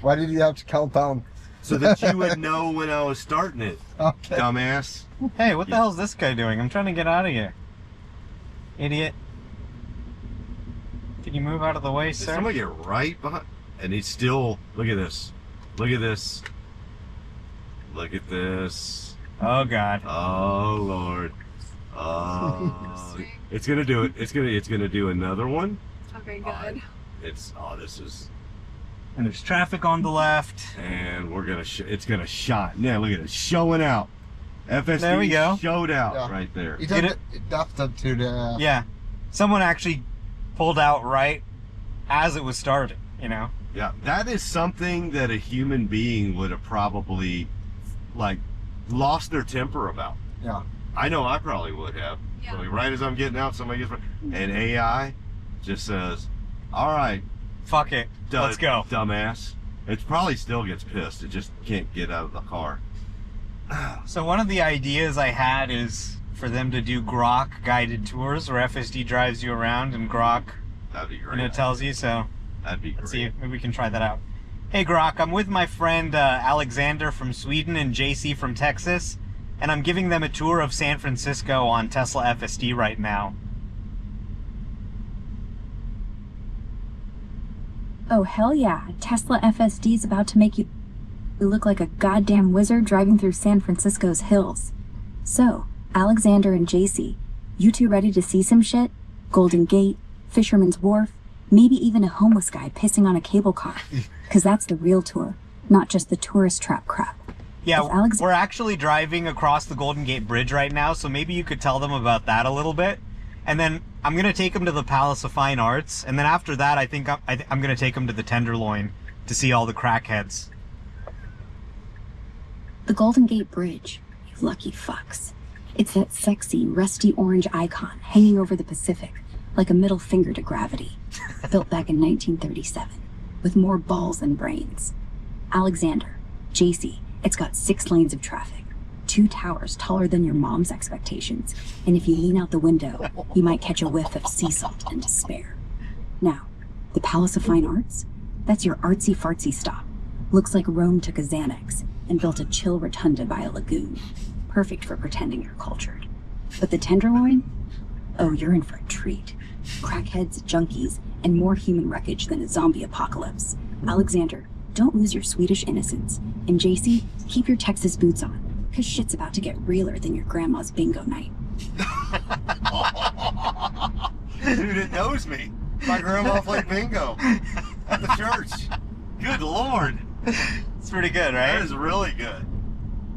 Why did you have to count down? So that you would know when I was starting it, Okay. dumbass. Hey, what the hell's this guy doing? I'm trying to get out of here. Idiot. Can you move out of the way, Did sir? somebody get right behind? And he's still, look at this. Look at this. Look at this. Oh, God. Oh, Lord. Oh, it's gonna do it. It's gonna do another one. Okay, good. This is, And there's traffic on the left. and we're gonna, it's gonna shot. Yeah, look at it, showing out. FSD There we go. showed out Yeah. right there. He did it adapted to the... Yeah. Someone actually pulled out right as it was starting, you know? Yeah, that is something that a human being would have probably, like, lost their temper about. Yeah. I know I probably would have. Yeah. So right as I'm getting out, somebody gets, and AI just says, "All right, Fuck it. Let's go. dumbass." It probably still gets pissed. It just can't get out of the car. So one of the ideas I had is for them to do Grock-guided tours where FSD drives you around and Grock, That'd be you great. know, tells you, so That'd be let's great. see, maybe we can try that out. Hey Grock, I'm with my friend Alexander from Sweden and JC from Texas, and I'm giving them a tour of San Francisco on Tesla FSD right now. Oh hell yeah, Tesla FSD is about to make you look like a goddamn wizard driving through San Francisco's hills. So, Alexander and JC, you two ready to see some shit? Golden Gate, Fisherman's Wharf, maybe even a homeless guy pissing on a cable car. Cause that's the real tour, not just the tourist trap crap. Yeah, If Alex- we're actually driving across the Golden Gate Bridge right now, so maybe you could tell them about that a little bit. And then I'm going to take them to the Palace of Fine Arts, and then after that I think I'm going to take them to the Tenderloin to see all the crackheads. The Golden Gate Bridge, you lucky fucks. It's that sexy, rusty orange icon hanging over the Pacific, like a middle finger to gravity. Built back in 1937, with more balls than brains. Alexander, JC, it's got 6 lanes of traffic, 2 towers taller than your mom's expectations, and if you lean out the window, you might catch a whiff of sea salt and despair. Now, the Palace of Fine Arts? That's your artsy-fartsy stop. Looks like Rome took a Xanax and built a chill rotunda by a lagoon. Perfect for pretending you're cultured. But the Tenderloin? Oh, you're in for a treat. Crackheads, junkies, and more human wreckage than a zombie apocalypse. Alexander, don't lose your Swedish innocence. And JC, keep your Texas boots on, cause shit's about to get realer than your grandma's bingo night. Dude, it knows me. My grandma played bingo at the church. Good Lord. It's pretty good, That right? is really good.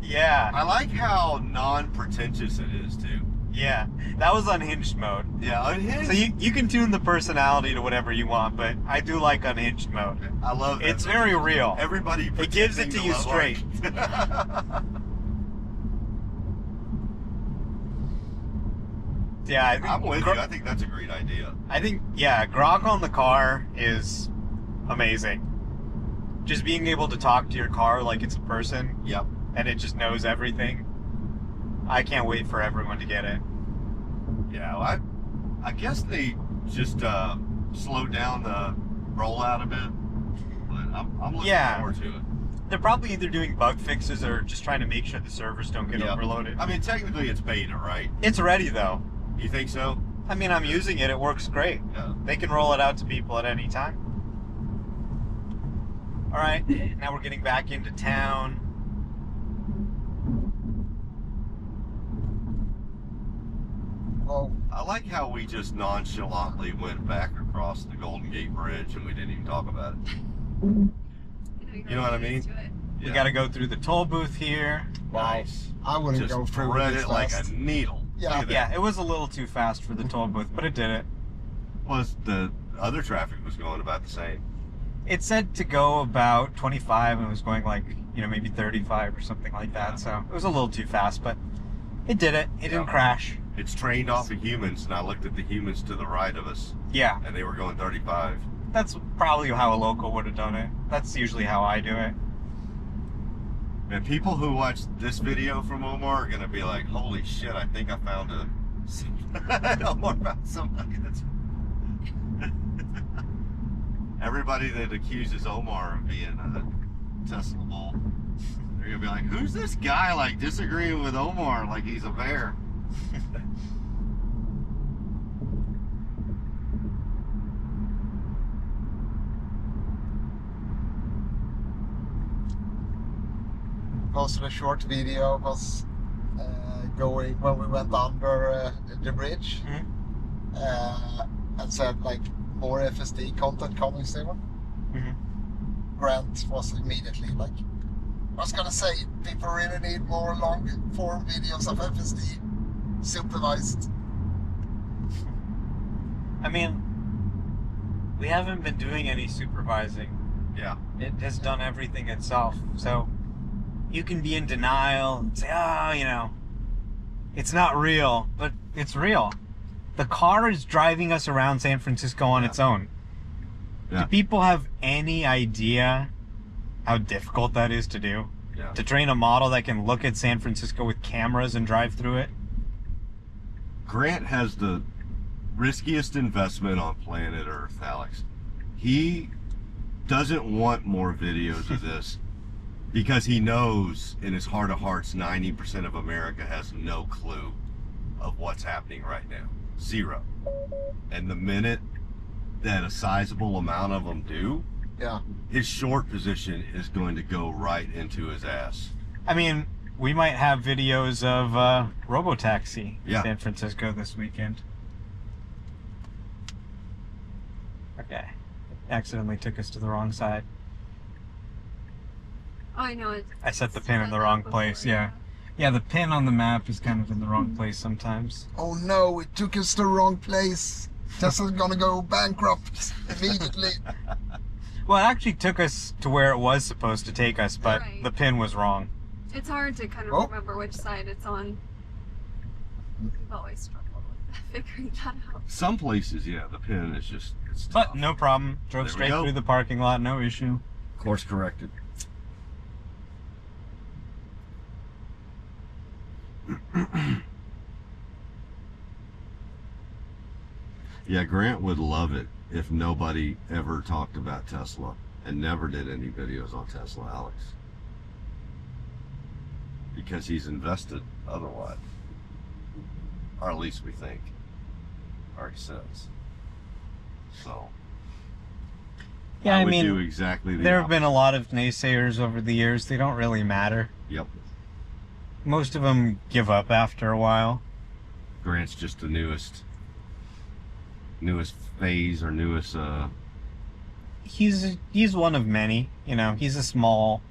Yeah, I like how non-pretentious it is, too. yeah. That was unhinged mode. Yeah, unhinged. So you can tune the personality to whatever you want, but I do like unhinged mode. I love that. It's very real. Everybody It gives it to pretending you love straight. art. Yeah, I think I'm with you. I think that's a great idea. yeah, Grok on the car is amazing. Just being able to talk to your car like it's a person Yep. and it just knows everything. I can't wait for everyone to get it. Yeah, well, I guess they just slowed down the rollout a bit. But I'm looking Yeah. forward to it. They're probably either doing bug fixes or just trying to make sure the servers don't get Yep. overloaded. I mean, technically it's beta, right? It's ready though. You think so? I mean, I'm using it. It works great. Yeah. They can roll it out to people at any time. All right, now we're getting back into town. Well, I like how we just nonchalantly went back across the Golden Gate Bridge and we didn't even talk about it. You know what I mean? We Yeah. got to go through the toll booth here. Nice. I wouldn't Just go through thread this it like fast. a needle. Yeah. Look at that. Yeah, it was a little too fast for the toll booth, but it did it. Was the other traffic was going about the same? It said to go about 25 and it was going like, you know, maybe 35 or something like that. Yeah. So it was a little too fast, but it did it. It didn't Yeah. crash. It's trained off of humans, and I looked at the humans to the right of us, Yeah, and they were going 35. that's probably how a local would have done it. That's usually how I do it. And people who watch this video from Omar are going to be like, holy shit, I think I found I know more about somebody that's... Everybody that accuses Omar of being a Tesla bull, they're gonna be like, "Who's this guy like disagreeing with Omar like he's a bear?" Posted a short video of us going when we went under the bridge, and said like more FSD content coming soon. Grant was immediately like, I was gonna say, people really need more long form videos of FSD supervised. I mean, we haven't been doing any supervising. Yeah. It has done everything itself. So you can be in denial and say, oh, you know, it's not real, but it's real. The car is driving us around San Francisco on its own. Yeah. Do people have any idea how difficult that is to do? Yeah. To train a model that can look at San Francisco with cameras and drive through it? Grant has the riskiest investment on planet Earth, Alex. He doesn't want more videos of this because he knows in his heart of hearts 90% of America has no clue of what's happening right now. Zero. And the minute that a sizable amount of them do, Yeah. his short position is going to go right into his ass. I mean, we might have videos of Robotaxi in Yeah. San Francisco this weekend. Okay. Accidentally took us to the wrong side. Oh, I know it. I set the pin in the wrong place, yeah. Yeah, the pin on the map is kind of in the wrong place sometimes. Oh no, it took us to the wrong place. Tesla's gonna go bankrupt immediately. Well, it actually took us to where it was supposed to take us, but Right. the pin was wrong. It's hard to kind of Oh. remember which side it's on. We've always struggled with figuring that out. Some places, yeah, the pin is just, it's tough. But no problem. Drove There we straight go. through the parking lot, no issue. Course corrected. Yeah, Grant would love it if nobody ever talked about Tesla and never did any videos on Tesla, Alex. Because he's invested otherwise. Or at least we think. Or he says. So. Yeah, I would mean, do exactly the there have been a opposite. lot of naysayers over the years. They don't really matter. Yep. Most of them give up after a while. Grant's just the newest phase or newest He's one of many, you know. He's a small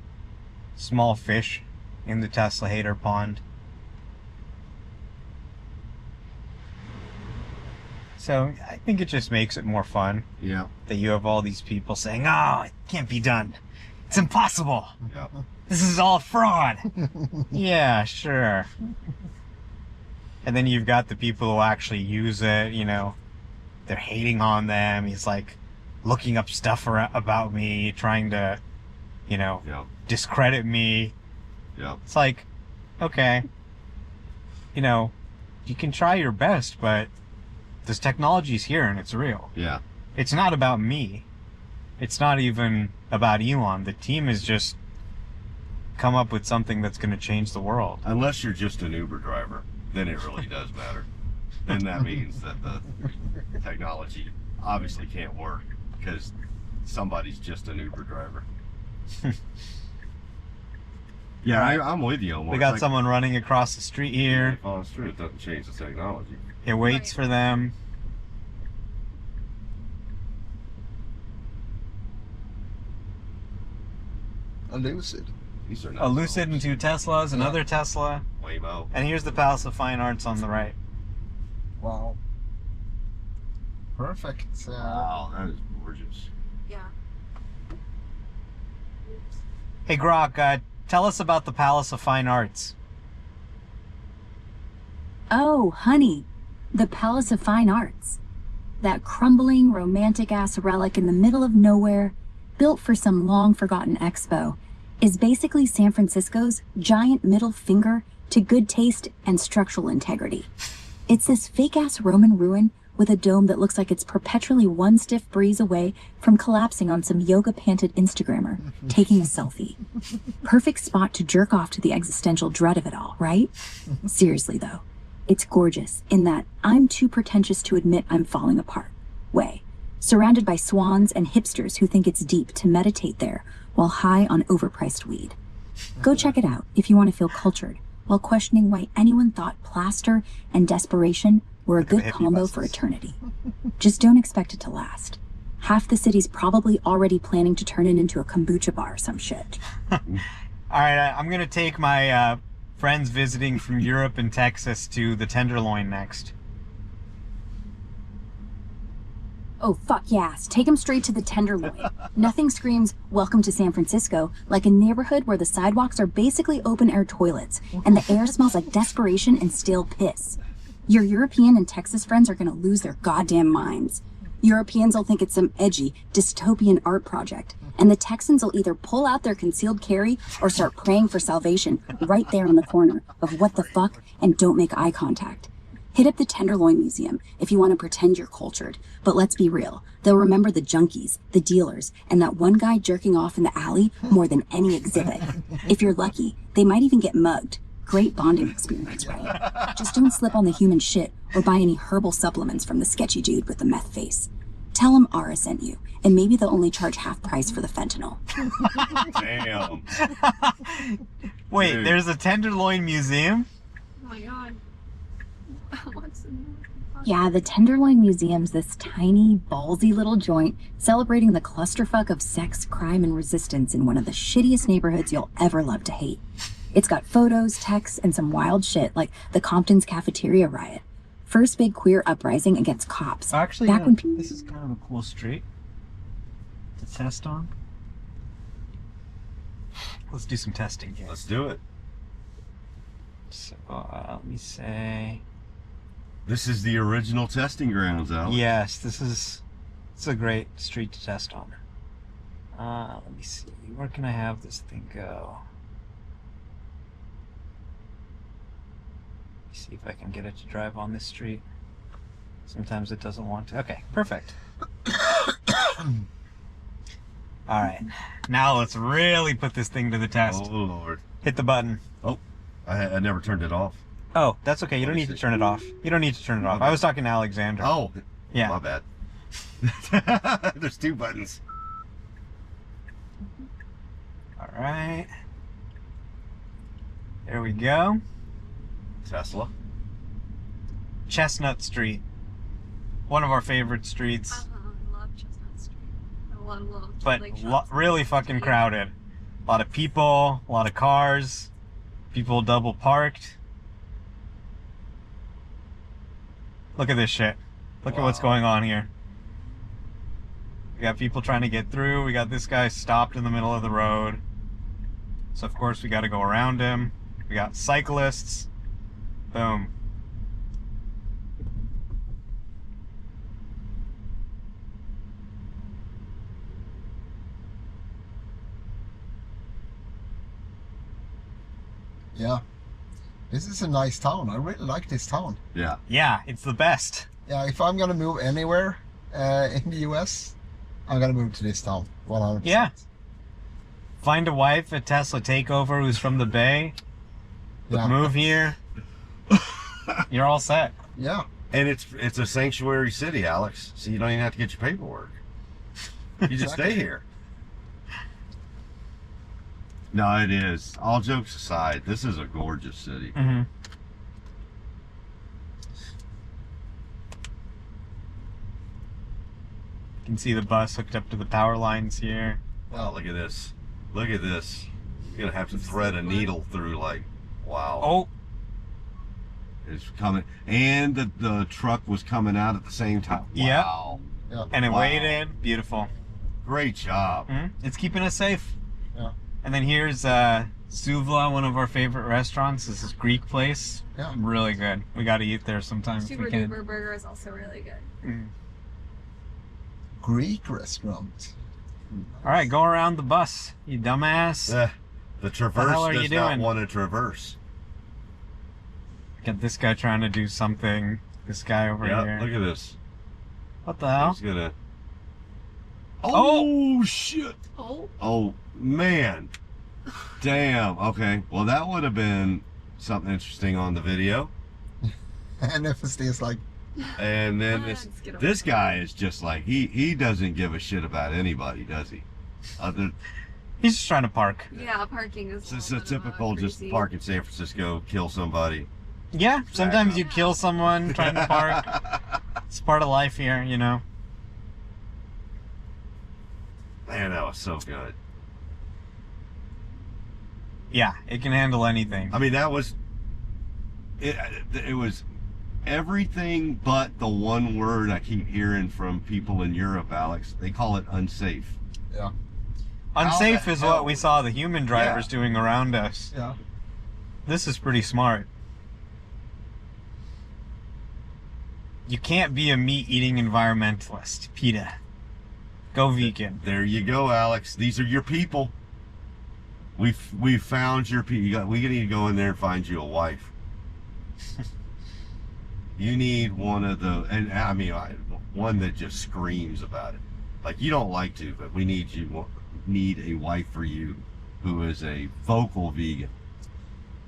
fish in the Tesla hater pond. So I think it just makes it more fun yeah. that you have all these people saying, "Oh, it can't be done. It's impossible. Yep. This is all fraud." Yeah, sure. And then you've got the people who actually use it, you know. They're hating on them. He's like looking up stuff about me, trying to, you know, Yep. discredit me. Yep. It's like, okay, you know, you can try your best, but this technology's here and it's real. Yeah. It's not about me. It's not even about Elon. The team has just come up with something that's going to change the world. Unless you're just an Uber driver, then it really does matter. Then that means that the technology obviously can't work because somebody's just an Uber driver. Yeah, I'm with you, Omar. We got It's like, someone running across the street here. if it's true, it doesn't change the technology. It waits for them. A lucid. These are not A Lucid and two Teslas, another Tesla. Waymo. And here's the Palace of Fine Arts on the right. Wow. Perfect. Wow, that is gorgeous. Yeah. Hey, Grock, tell us about the Palace of Fine Arts. Oh, honey, the Palace of Fine Arts. That crumbling, romantic-ass relic in the middle of nowhere, built for some long-forgotten expo, is basically San Francisco's giant middle finger to good taste and structural integrity. It's this fake-ass Roman ruin with a dome that looks like it's perpetually one stiff breeze away from collapsing on some yoga-panted Instagrammer taking a selfie. Perfect spot to jerk off to the existential dread of it all, right? Seriously, though, it's gorgeous in that I'm too pretentious to admit I'm falling apart way, surrounded by swans and hipsters who think it's deep to meditate there while high on overpriced weed. Go check it out if you want to feel cultured while questioning why anyone thought plaster and desperation were a good combo for eternity. Just don't expect it to last. Half the city's probably already planning to turn it into a kombucha bar or some shit. All right, I'm gonna take my friends visiting from Europe and Texas to the Tenderloin next. Oh, fuck yes. Take him straight to the Tenderloin. Nothing screams, welcome to San Francisco, like a neighborhood where the sidewalks are basically open-air toilets, and the air smells like desperation and stale piss. Your European and Texas friends are gonna lose their goddamn minds. Europeans will think it's some edgy, dystopian art project, and the Texans will either pull out their concealed carry or start praying for salvation right there in the corner of what the fuck and don't make eye contact. Hit up the Tenderloin Museum if you want to pretend you're cultured, but let's be real. They'll remember the junkies, the dealers, and that one guy jerking off in the alley more than any exhibit. If you're lucky, they might even get mugged. Great bonding experience, right? Just don't slip on the human shit or buy any herbal supplements from the sketchy dude with the meth face. Tell him Ara sent you, and maybe they'll only charge half price for the fentanyl. Damn. Wait, Dude. there's a Tenderloin Museum? Oh my god. What's in the Yeah, the Tenderloin Museum's this tiny, ballsy little joint celebrating the clusterfuck of sex, crime, and resistance in one of the shittiest neighborhoods you'll ever love to hate. It's got photos, texts, and some wild shit like the Compton's cafeteria riot. First big queer uprising against cops. Actually, Back when people... this is kind of a cool street to test on. Let's do some testing here. Let's do it. So, let me say... This is the original testing grounds, Alex. Yes, it's a great street to test on. Let me see. Where can I have this thing go? Let me see if I can get it to drive on this street. Sometimes it doesn't want to. Okay, perfect. All right, now let's really put this thing to the test. Oh, Lord. Hit the button. Oh, I never turned it off. Oh, that's okay. You don't need to turn it off. You don't need to turn it off. I was talking to Alexander. Oh, yeah. My bad. There's two buttons. All right. There we go. Tesla. Chestnut Street. One of our favorite streets. I love Chestnut Street. I love But Lake Shots really fucking Street. crowded. A lot of people, a lot of cars, people double parked. Look at this shit. Look at what's going on here. We got people trying to get through. We got this guy stopped in the middle of the road. So of course we got to go around him. We got cyclists. Boom. Yeah. This is a nice town. I really like this town. Yeah. Yeah, it's the best. Yeah, if I'm gonna move anywhere in the US, I'm gonna move to this town. 100%. Yeah. Find a wife at Tesla Takeover who's from the Bay. Yeah. Move here. You're all set. Yeah. And it's a sanctuary city, Alex. So you don't even have to get your paperwork. You just stay here. No, it is. All jokes aside, this is a gorgeous city. Mm-hmm. You can see the bus hooked up to the power lines here. Wow, look at this. Look at this. You're going to have to thread a needle through, like, wow. Oh, It's coming. And the truck was coming out at the same time. Yep. Wow. Yeah. and it Wow. waited. Beautiful. Great job. It's keeping us safe. Yeah. And then here's Suvla, one of our favorite restaurants. This is Greek place. Yeah. Really good. We got to eat there sometime if Super we can. Duper Burger is also really good. Mm. Greek restaurant. All right, go around the bus, you dumbass. The traverse hell are you does not doing? want to traverse. Got this guy trying to do something. This guy over Yeah, here. look at this. What the hell? He's gonna. Oh shit! Oh. Oh man! Damn. Okay. Well, that would have been something interesting on the video. And FSD is like, And then Let's get over this it. guy is just like he doesn't give a shit about anybody, does he? Other He's just trying to park. Yeah, parking is. it's a typical just park in San Francisco, kill somebody. Yeah, sometimes you kill someone trying to park. It's part of life here, you know. Man, that was so good. Yeah, it can handle anything. I mean, that was it. It was everything but the one word I keep hearing from people in Europe, Alex. They call it unsafe. yeah, Unsafe How the is hell? what we saw the human drivers doing around us. yeah. This is pretty smart. You can't be a meat-eating environmentalist, PETA. Go vegan. There you go, Alex. These are your people. We've found your people. We need to go in there and find you a wife. You need one of the, and I mean, one that just screams about it. Like, you don't like to, but we need a wife for you who is a vocal vegan.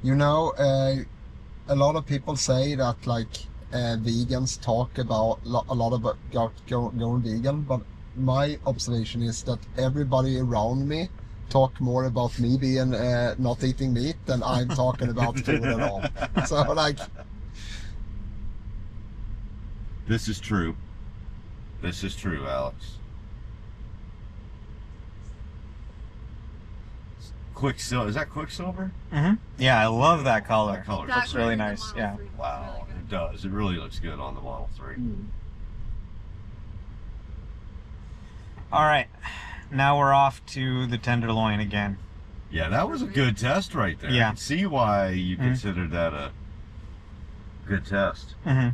You know, a lot of people say that like vegans talk about a lot about going vegan, but my observation is that everybody around me talk more about me being not eating meat than I'm talking about food at all. So like, This is true. This is true, Alex. Quicksilver. Is that Quicksilver? Mm-hmm. Yeah, I love that color. That color That looks really color in the nice, Model yeah. 3 looks Wow, really it good. does. It really looks good on the Model 3. All right, now we're off to the Tenderloin again. Yeah, that was a good test right there. Yeah. I can see why you Mhm. considered that a good test. Mm-hmm.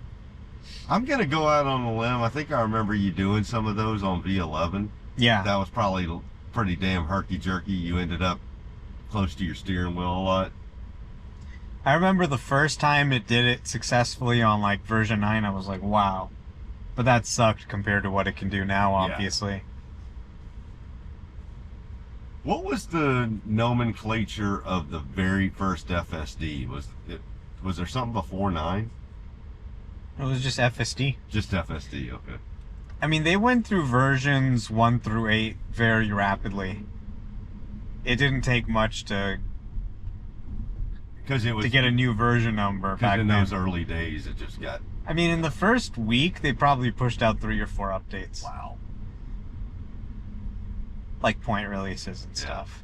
I'm going to go out on a limb. I think I remember you doing some of those on V11. Yeah. That was probably pretty damn herky-jerky. You ended up close to your steering wheel a lot. I remember the first time it did it successfully on like version 9, I was like, wow. But that sucked compared to what it can do now, Yeah. obviously. What was the nomenclature of the very first FSD? Was there something before 9? It was just FSD. Just FSD, okay. I mean, they went through versions 1 through 8 very rapidly. It didn't take much to Because it was get a new version number back in then. those early days. It just got I mean, in the first week, they probably pushed out 3 or 4 updates. wow. Like point releases and Yeah. stuff.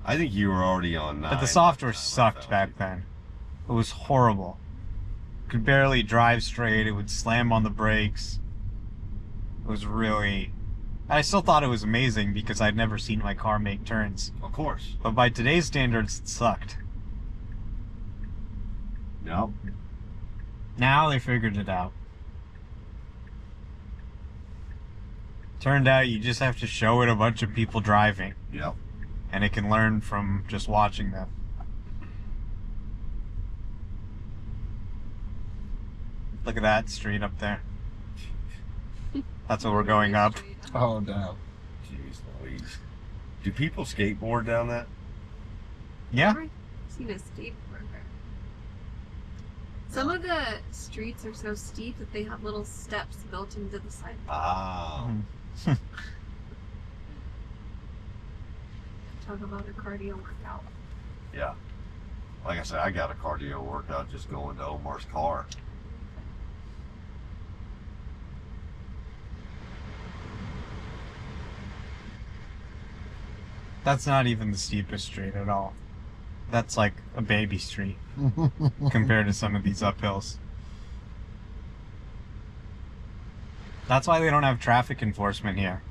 I think you were already on 9. But the by software time I sucked found back you. then. It was horrible. Could barely drive straight. It would slam on the brakes. It was really... I still thought it was amazing because I'd never seen my car make turns. Of course. But by today's standards, it sucked. No. Now they figured it out. Turned out you just have to show it a bunch of people driving, Yep. and it can learn from just watching them. Look at that street up there. That's what we're going up. oh damn. Jeez Louise. Do people skateboard down that? Yeah. I've seen a skateboarder. Some of the streets are so steep that they have little steps built into the side. Ah. Talk about a cardio workout. Yeah. Like I said, I got a cardio workout just going to Omar's car. That's not even the steepest street at all. That's like a baby street compared to some of these uphills. That's why they don't have traffic enforcement here.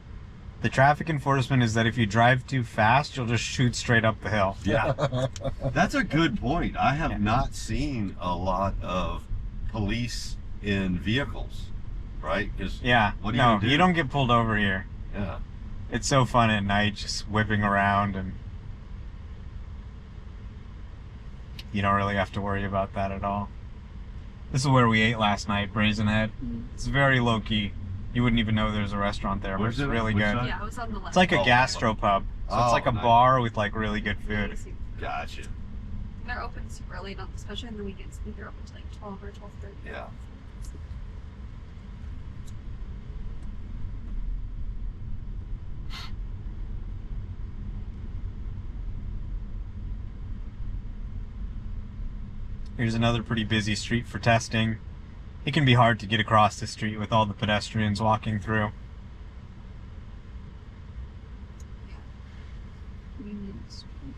The traffic enforcement is that if you drive too fast, you'll just shoot straight up the hill. Yeah. That's a good point. I have Yeah. not seen a lot of police in vehicles, right? 'Cause Yeah, what do no, do? you don't get pulled over here. Yeah. It's so fun at night just whipping around, and you don't really have to worry about that at all. This is where we ate last night, Brazen Head. It's very low key. You wouldn't even know there's a restaurant there, but Where's it's it? really Which good. side? Yeah, it was on the left. It's like a Oh, gastropub. So it's like a nice. bar with like really good food. Gotcha. They're open super late, especially on the weekends. I think they're open to like 12 or 12:30. Yeah. Here's another pretty busy street for testing. It can be hard to get across the street with all the pedestrians walking through. Union Street.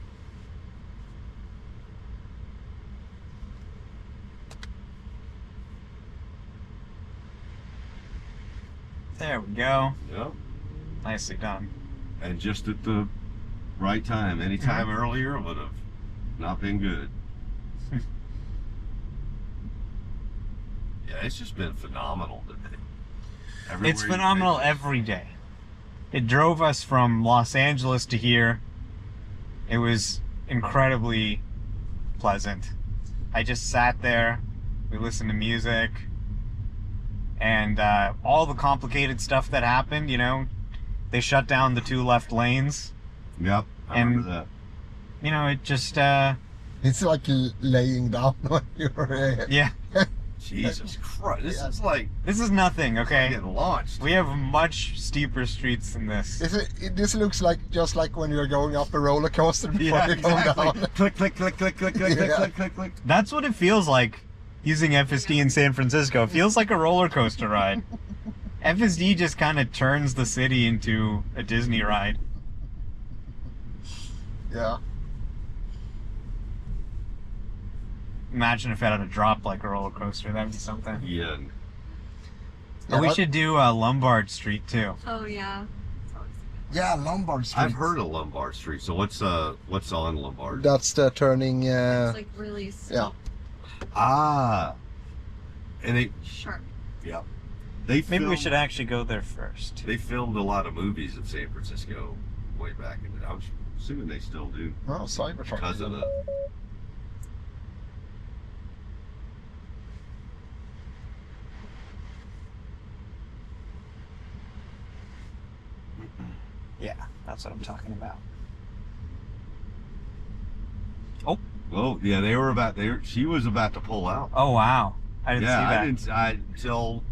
There we go. Yep. Nicely done. And just at the right time. Any time earlier would have not been good. Yeah, it's just been phenomenal today. Everywhere It's you phenomenal take every day. It drove us from Los Angeles to here. It was incredibly pleasant. I just sat there, we listened to music, and all the complicated stuff that happened, you know, they shut down the 2 left lanes. Yep, I And- remember that. You know, it just, It's like laying down when you're. yeah, Jesus Christ, this Yeah. is like this is nothing, okay? getting launched. We have much steeper streets than this. This looks like just like when you're going up a roller coaster before Yeah, you come exactly. down. Click, click, click, click, click, click, Yeah. click, click, click. That's what it feels like using FSD in San Francisco. It feels like a roller coaster ride. FSD just kind of turns the city into a Disney ride. Yeah. Imagine if it had a drop like a roller coaster. That'd be something. Yeah. But we Yeah, should do Lombard Street too. Oh yeah. It's always good. Yeah, Lombard Street. I've heard of Lombard Street. So what's on Lombard? That's the turning. It's like really steep, yeah. Ah. And they sharp. yeah. They Maybe we filmed- should actually go there first. They filmed a lot of movies in San Francisco way back in the. I'm assuming they still do Oh, Cybertruck. because of the. Yeah, that's what I'm talking about. Oh yeah, they were about. She was about to pull out. Oh wow, I didn't Yeah, see that. I didn't. Until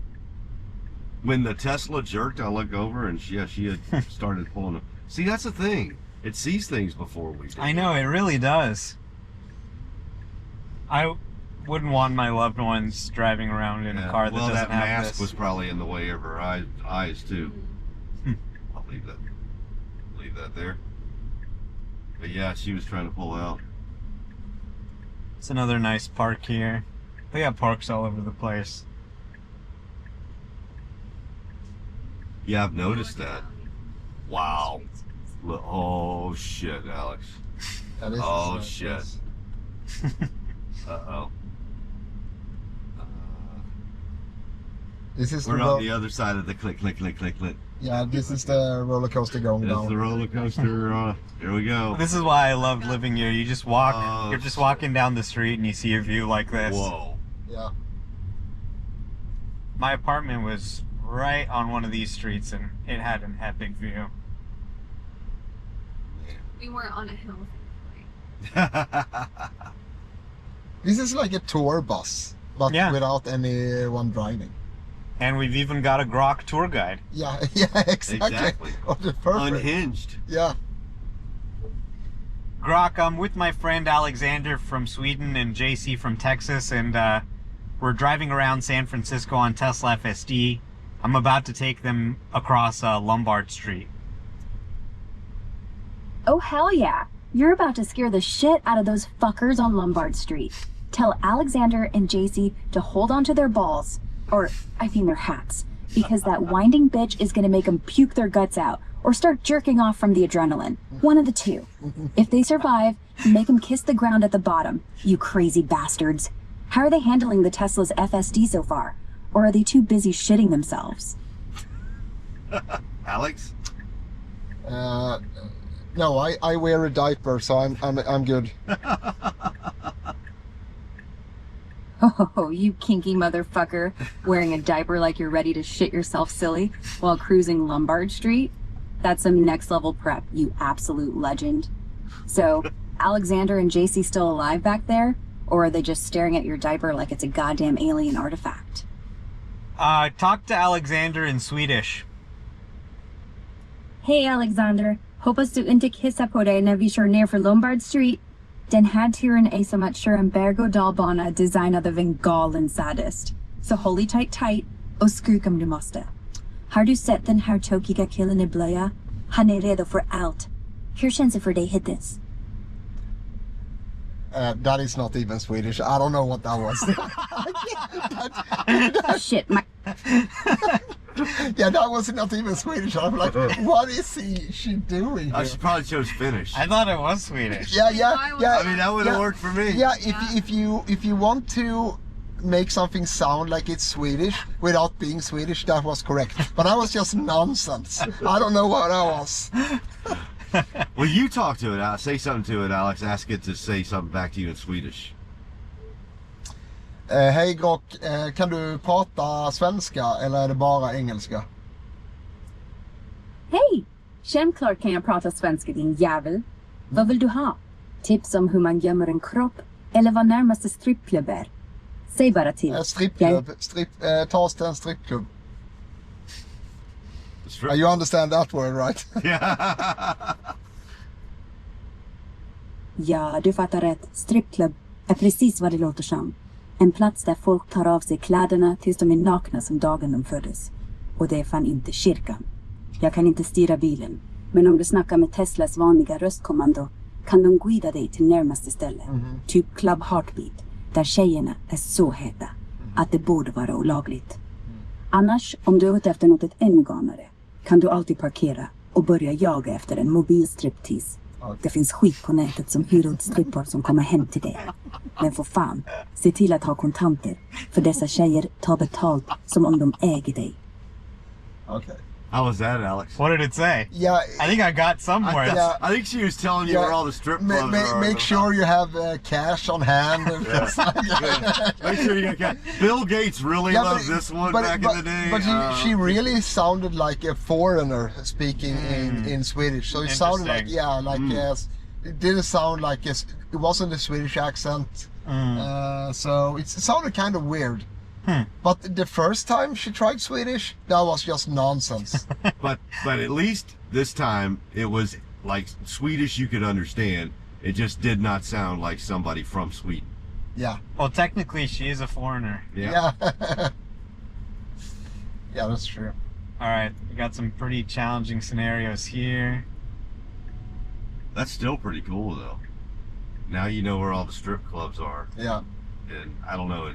when the Tesla jerked, I looked over and she had started pulling. See, that's the thing. It sees things before we do. I know, it really does. I wouldn't want my loved ones driving around in a car that well, doesn't that have mask this. was probably in the way of her eyes too. I'll leave that there. But yeah, she was trying to pull out. It's another nice park here. They got parks all over the place. Yeah, I've noticed Look that. at Wow. Oh shit, Alex. That is Oh, nice. shit. Uh-oh. This is We're the on the other side of the click, click, click, click, click. yeah. This is the roller coaster going That's down. the roller coaster. Here we go. This is why I loved living here. You just walk, Oh, you're just walking down the street and you see a view like this. Whoa. Yeah. My apartment was right on one of these streets and it had an epic view. We weren't on a hill. thankfully. This is like a tour bus, but Yeah. without anyone driving. And we've even got a Grock tour guide. Yeah. Yeah. Exactly. Exactly. Oh, the perfect. Unhinged. Yeah. Grock, I'm with my friend Alexander from Sweden and JC from Texas, and we're driving around San Francisco on Tesla FSD. I'm about to take them across Lombard Street. Oh, hell yeah. You're about to scare the shit out of those fuckers on Lombard Street. Tell Alexander and JC to hold on to their balls. Or, I mean their hats. Because that winding bitch is gonna make them puke their guts out. Or start jerking off from the adrenaline. One of the two. If they survive, make them kiss the ground at the bottom. You crazy bastards. How are they handling the Tesla's FSD so far? Or are they too busy shitting themselves? Alex? No, I wear a diaper, so I'm good. Oh, you kinky motherfucker, wearing a diaper like you're ready to shit yourself silly while cruising Lombard Street? That's some next level prep, you absolute legend. So, Alexander and JC still alive back there? Or are they just staring at your diaper like it's a goddamn alien artifact? Talk to Alexander in Swedish. Hej Alexander, hoppas du inte kissar på dig när vi kör ner för Lombard Street. Den här turen är som att köra en berg- och dalbana designad av en galen sadist. Så håll dig tight och skrik om du måste. Har du sett den här tokiga killen i blöja? Han är redo för allt. Hur känns det för dig hittills? That is not even Swedish. I don't know what that was. Shit, my... Yeah, that was not even Swedish. I'm like, what is she doing here? She probably chose Finnish. I thought it was Swedish. Yeah. I mean, that would have worked for me. Yeah, if you want to make something sound like it's Swedish without being Swedish, that was correct. But that was just nonsense. I don't know what that was. Well, you talk to it. Say something to it, Alex. Ask it to say something back to you in Swedish. Hej Grock, kan du prata svenska eller är det bara engelska? Hej! Självklart kan jag prata svenska din jävel. Vad vill du ha? Tips om hur man gömmer en kropp? Eller vad närmaste strippklubb är? Säg bara till. Strippklubb. Ta oss till en strippklubb. You understand that word, right? Ja, du fattar rätt. Strippklubb är precis vad det låter som. En plats där folk tar av sig kläderna tills de är nakna som dagen de föddes. Och det är fan inte kyrkan. Jag kan inte styra bilen. Men om du snackar med Teslas vanliga röstkommando kan de guida dig till närmaste ställe. Typ Club Heartbeat. Där tjejerna är så heta att det borde vara olagligt. Annars, om du är ute efter något ännu galnare kan du alltid parkera och börja jaga efter en mobil striptease. Det finns skit på nätet som hyr ut strippor som kommer hem till dig. Men för fan, se till att ha kontanter. För dessa tjejer tar betalt som om de äger dig. Okay. How was that, Alex? What did it say? Yeah. I think I got somewhere. I think she was telling you where all the strip clubs are. Make sure you have cash on hand. Make sure you got cash. Bill Gates really loved this one back in the day. But she really sounded like a foreigner speaking in Swedish. So it sounded like, it didn't sound like, it wasn't a Swedish accent. So it sounded kind of weird. But the first time she tried Swedish, that was just nonsense. but at least this time it was like Swedish you could understand. It just did not sound like somebody from Sweden. Yeah. Well, technically she is a foreigner. Yeah. Yeah, that's true. All right, we got some pretty challenging scenarios here. That's still pretty cool though. Now you know where all the strip clubs are. Yeah. And I don't know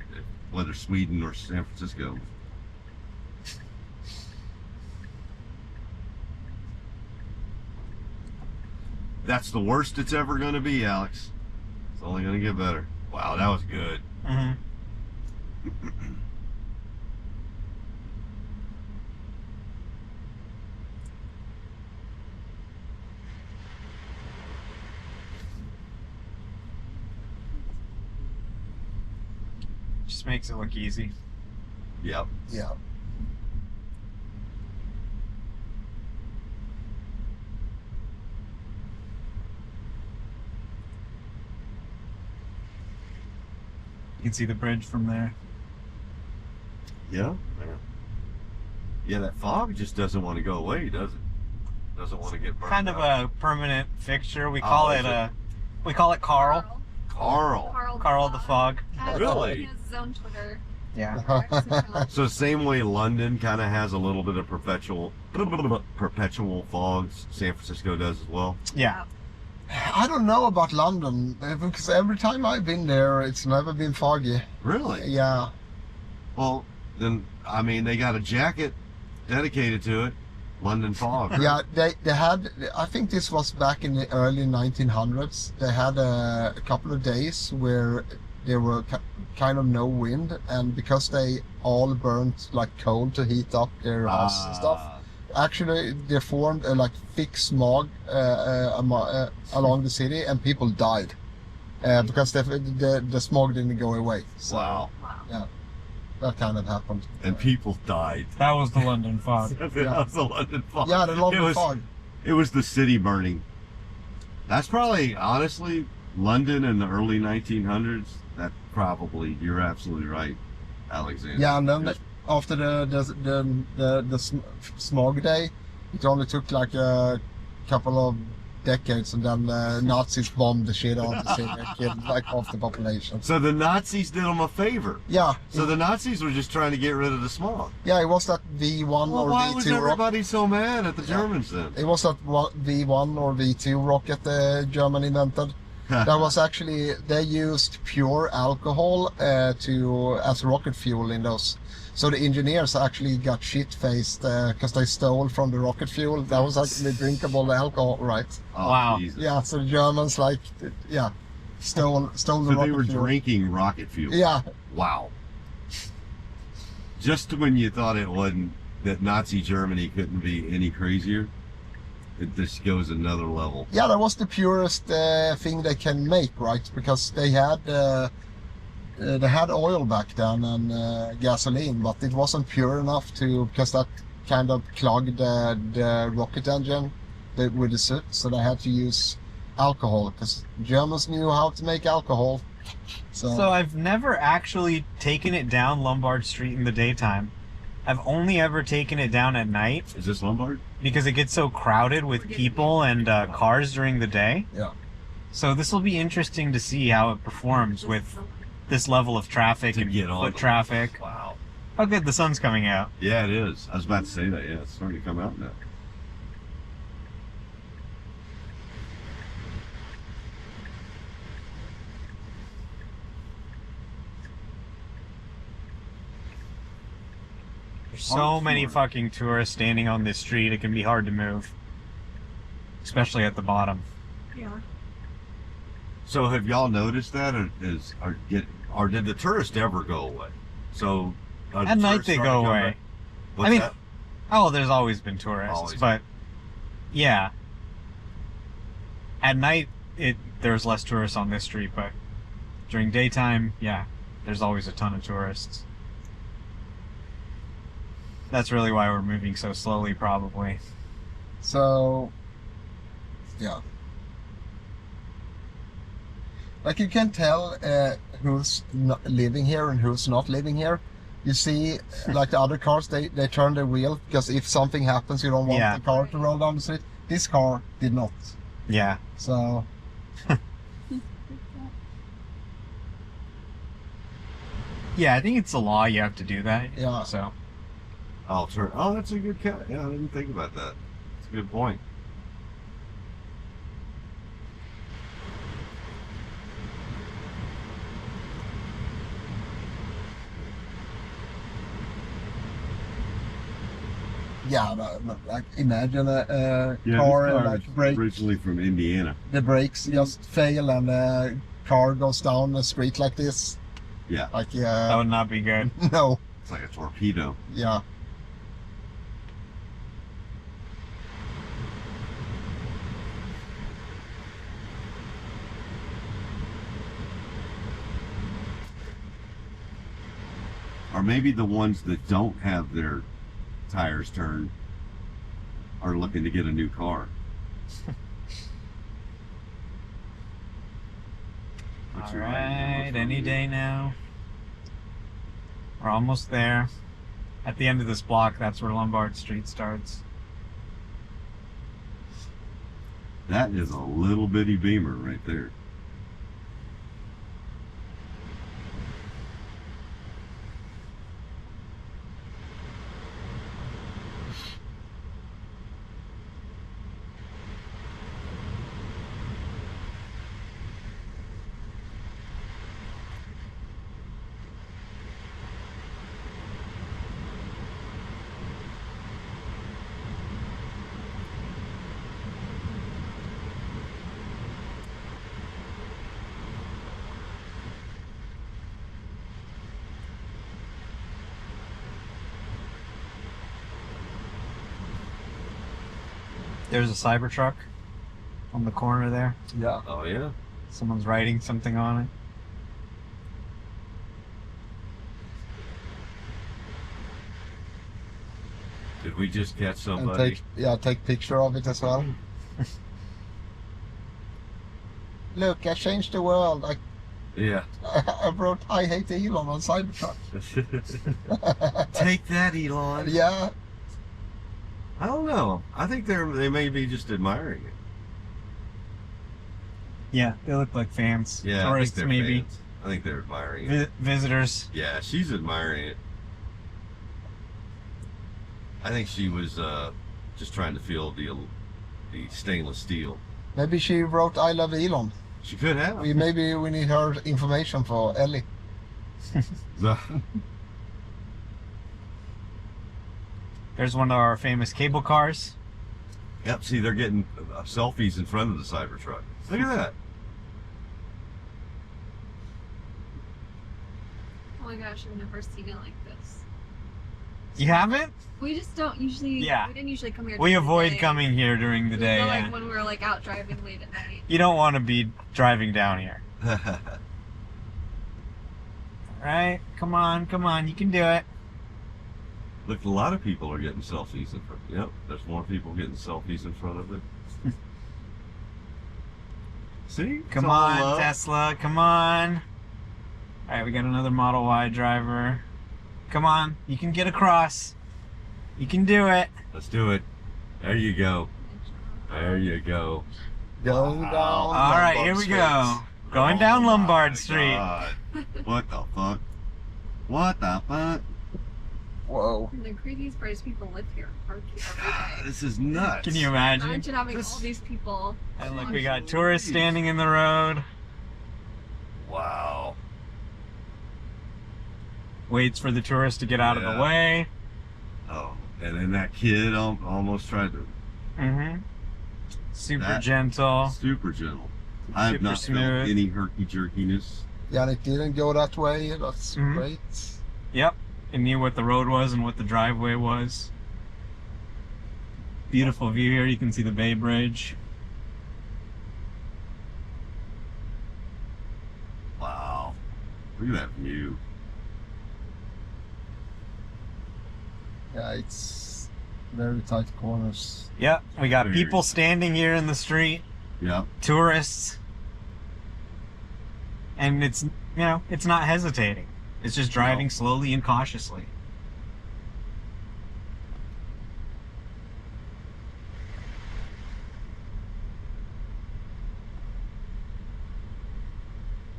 whether Sweden or San Francisco. That's the worst it's ever going to be, Alex. It's only going to get better. Wow, that was good. Just makes it look easy. Yep. Yeah. You can see the bridge from there. Yeah. Yeah, that fog just doesn't want to go away, does it? Doesn't want to get burned Kind of out. a permanent fixture. We call it Carl. Carl the fog. Really? His own Twitter. Yeah. So same way London kind of has a little bit of perpetual fogs, San Francisco does as well. Yeah. I don't know about London because every time I've been there, it's never been foggy. Really? Yeah. Well, then I mean they got a jacket dedicated to it, London fog. Yeah, they had. I think this was back in the early 1900s. They had a couple of days where there were kind of no wind, and because they all burnt like coal to heat up their house and stuff. Actually, they formed a like thick smog along the city, and people died because the smog didn't go away. So, Wow. Yeah, that kind of happened. And people died. That was the London fog. That was the London fog. Yeah, the London fog. It was the city burning. That's probably, honestly, London in the early 1900s. That probably, you're absolutely right, Alexander. Yeah, and then after the smog day, it only took like a couple of decades, and then the Nazis bombed the shit out of the city and killed like half the population. So the Nazis did them a favor. Yeah. So the Nazis were just trying to get rid of the smog. Yeah, it was that V1 Well, or why V2 was rocket. everybody so mad at the Germans then? It was that V1 or V2 rocket Germany invented. That was actually, they used pure alcohol as rocket fuel in those. So the engineers actually got shit-faced because they stole from the rocket fuel. That was actually drinkable alcohol, right? Oh, Wow. Jesus. Yeah, so the Germans stole the So rocket they were fuel. drinking rocket fuel. Yeah, Wow. Just when you thought it wasn't, that Nazi Germany couldn't be any crazier, it just goes another level. yeah, that was the purest thing they can make, right? Because they had oil back then and gasoline, but it wasn't pure enough because that kind of clogged the rocket engine with the soot. So they had to use alcohol because Germans knew how to make alcohol. So I've never actually taken it down Lombard Street in the daytime. I've only ever taken it down at night Is this Lombard? because it gets so crowded with people and cars during the day. Yeah. So this will be interesting to see how it performs with this level of traffic To and get on foot the- traffic. Wow. Oh, good, the sun's coming out. Yeah, it is. I was about to say that. Yeah, it's starting to come out now. There's so many fucking tourists standing on this street, it can be hard to move. Especially at the bottom. Yeah. So have y'all noticed that, or did the tourists ever go away? So are the At night tourists they starting go to come away. back? What's I mean, that? oh, there's always been tourists, Always. but yeah. At night, there's less tourists on this street, but during daytime, yeah, there's always a ton of tourists. That's really why we're moving so slowly, probably. So, yeah. Like you can tell who's living here and who's not living here. You see, like the other cars, they turn their wheel because if something happens, you don't want Yeah. the car to roll down the street. This car did not. Yeah. So, Yeah, I think it's a law you have to do that. Yeah. So, I'll turn. Oh, that's a good cut. Yeah, I didn't think about that. That's a good point. yeah, but like imagine a Yeah, car this and car like is brake, originally from Indiana. the brakes just fail and the car goes down the street like this. Yeah, Like, that would not be good. no, it's like a torpedo. yeah. Or maybe the ones that don't have their tires turned are looking to get a new car. What's your Alright, any day now. We're almost there. At the end of this block, that's where Lombard Street starts. That is a little bitty Beamer right there. There's a Cybertruck on the corner there. Yeah. Oh yeah. Someone's writing something on it. We just catch and somebody. take picture of it as well. Look, I changed the world. Yeah. I wrote "I hate Elon" on Cybertruck. Take that, Elon. Yeah, I don't know. I think they may be just admiring it. Yeah, they look like fans. Yeah, Tourists, I think they're maybe. fans. I think they're admiring it. Visitors. Yeah, she's admiring it. I think she was just trying to feel the stainless steel. maybe she wrote "I love Elon." She could have. Maybe we need her information for Ellie. There's one of our famous cable cars. Yep, see, they're getting selfies in front of the Cybertruck. Look at that. Oh my gosh, I've never seen it like this. You haven't? We just don't usually. Yeah. We didn't usually come here. We during the avoid day. coming here during the We day. go, Yeah. like when we're like out driving late at night. You don't want to be driving down here. Right? Come on, you can do it. Look, a lot of people are getting selfies in front. Yep, there's more people getting selfies in front of it. See? Come It's all on, love. Tesla, come on. Alright, we got another Model Y driver. Come on, you can get across. You can do it. Let's do it. There you go. There you go. Go Wow. down. Alright, Lombard here we Street. go. Going down Oh Lombard my Street. God. What the fuck? What the fuck? Whoa. And the craziest part is people live here, park here every day. This is nuts. Can you imagine? Imagine having all these people. And look, on we got the tourists street. standing in the road. Wow. Waits for the tourist to get out of Yeah. the way. Oh, and then that kid almost tried to. Mm-hmm. Super That- gentle. Super gentle. I have Super not smooth. felt any herky jerkiness. Yeah, and it didn't go that way. That's Mhm. great. Yep. It knew what the road was and what the driveway was. Beautiful view here. You can see the Bay Bridge. Wow. Look at that view. Yeah, it's very tight corners. Yep. We got Very people nice. standing here in the street. Yep. Tourists. And it's, it's not hesitating. It's just driving No. slowly and cautiously.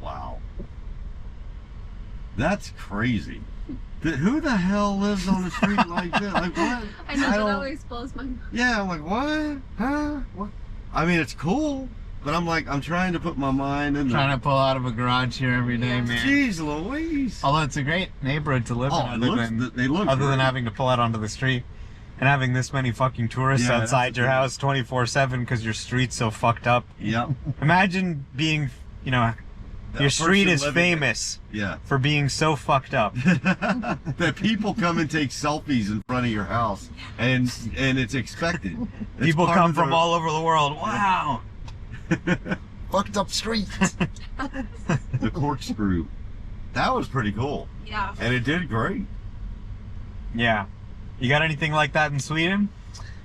Wow. That's crazy. Who the hell lives on the street like that? Like what? I know that don't- always blows my mind. Yeah, I'm like, what? Huh? What? I mean, it's cool, but I'm trying to put my mind in Trying to pull out of a garage here every day, Yeah. man. Jeez Louise. Although it's a great neighborhood to live in, They look other than great. having to pull out onto the street and having this many fucking tourists Yeah, that's outside the your thing. house 24/7 because your street's so fucked up. Yep. Imagine being, That your street person is living there. famous Yeah. for being so fucked up. That people come and take selfies in front of your house, and it's expected. It's People part come of from the- all over the world. Wow. Fucked up street. The corkscrew. That was pretty cool, Yeah. and it did great. Yeah. You got anything like that in Sweden?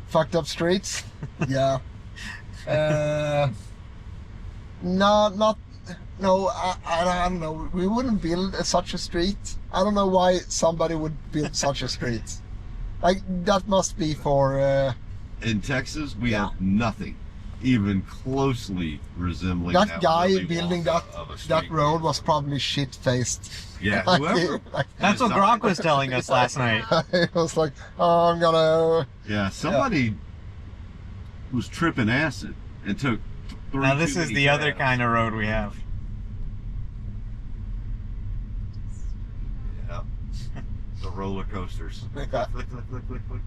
Fucked up streets. Yeah. No, I don't know. We wouldn't build such a street. I don't know why somebody would build such a street. Like, that must be for... In Texas, we Yeah. have nothing even closely resembling that guy Willy building Wonka that of a that street. road was probably shit-faced. Yeah, Like, whoever. That's what Grock was telling us last night. It was like, oh, I'm gonna... Yeah, somebody was tripping acid and took. Now this is the other kind of road we have. Yeah. The roller coasters. Flick, flick, flick, flick, flick, flick.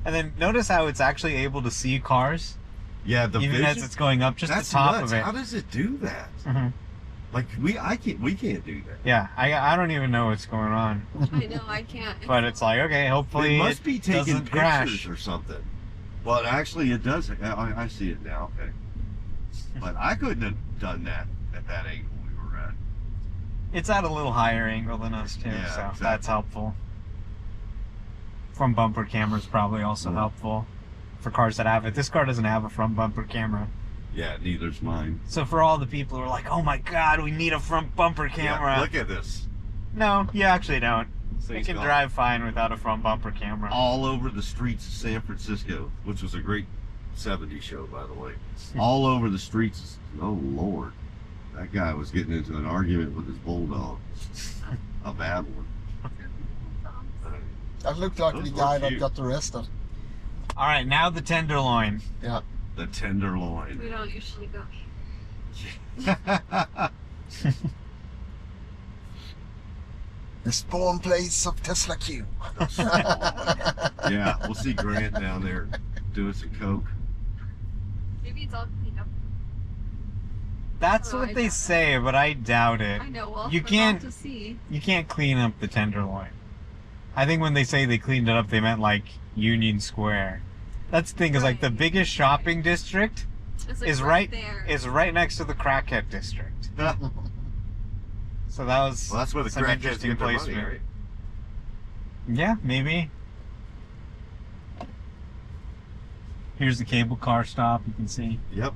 And then notice how it's actually able to see cars, Yeah, the even vision. as it's going up, just That's the top nuts. of it. How does it do that? Mhm. Like we can't do that. Yeah, I don't even know what's going on, I know, I can't. but it's like, okay, hopefully It must be taking doesn't pictures crash. or something. Well, actually, it does. I see it now. Okay, but I couldn't have done that at that angle we were at. It's at a little higher angle than us too, Yeah, so exactly. that's helpful. Front bumper camera is probably also helpful for cars that have it. This car doesn't have a front bumper camera. Yeah, neither's mine. So for all the people who are like, oh my god, we need a front bumper camera. Yeah, look at this. No, you actually don't. So You he's can gone drive fine without a front bumper camera. all over the streets of San Francisco, which was a great 70s show, by the way. All over the streets. Oh, Lord. That guy was getting into an argument with his bulldog. A bad one. That looked like Those the were guy that cute. got arrested. All right, now the Tenderloin. Yeah. The Tenderloin. We don't usually go. The spawn place of Tesla Q. Yeah, we'll see Grant down there doing some coke. Maybe it's all cleaned up. That's Oh, what I they doubt say, but I doubt it. I know. Well, You we're can't- about to see. You can't clean up the Tenderloin. I think when they say they cleaned it up, they meant like Union Square. That's the thing, is like the Right. biggest shopping district It's like is right there. right next to the crackhead district. So that was Well, that's where the some crackheads interesting get their money, placement. right? Yeah, maybe. Here's the cable car stop, you can see. Yep.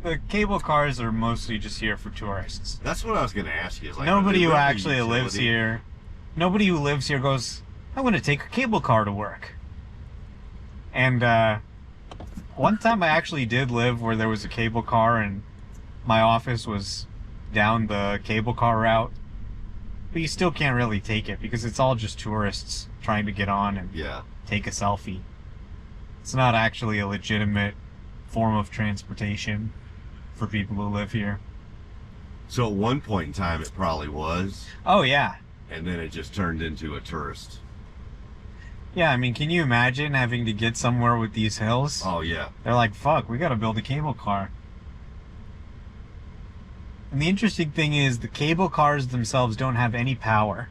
The cable cars are mostly just here for tourists. That's what I was going to ask you. Is like, Nobody are they who renting actually lives utility? here, nobody who lives here goes, I'm going to take a cable car to work. And one time I actually did live where there was a cable car and my office was down the cable car route. But you still can't really take it because it's all just tourists trying to get on and Yeah. take a selfie. It's not actually a legitimate form of transportation for people who live here. So at one point in time, it probably was, Oh, yeah. and then it just turned into a tourist. Yeah, I mean, can you imagine having to get somewhere with these hills? Oh, yeah. They're like, fuck, we gotta build a cable car. And the interesting thing is the cable cars themselves don't have any power.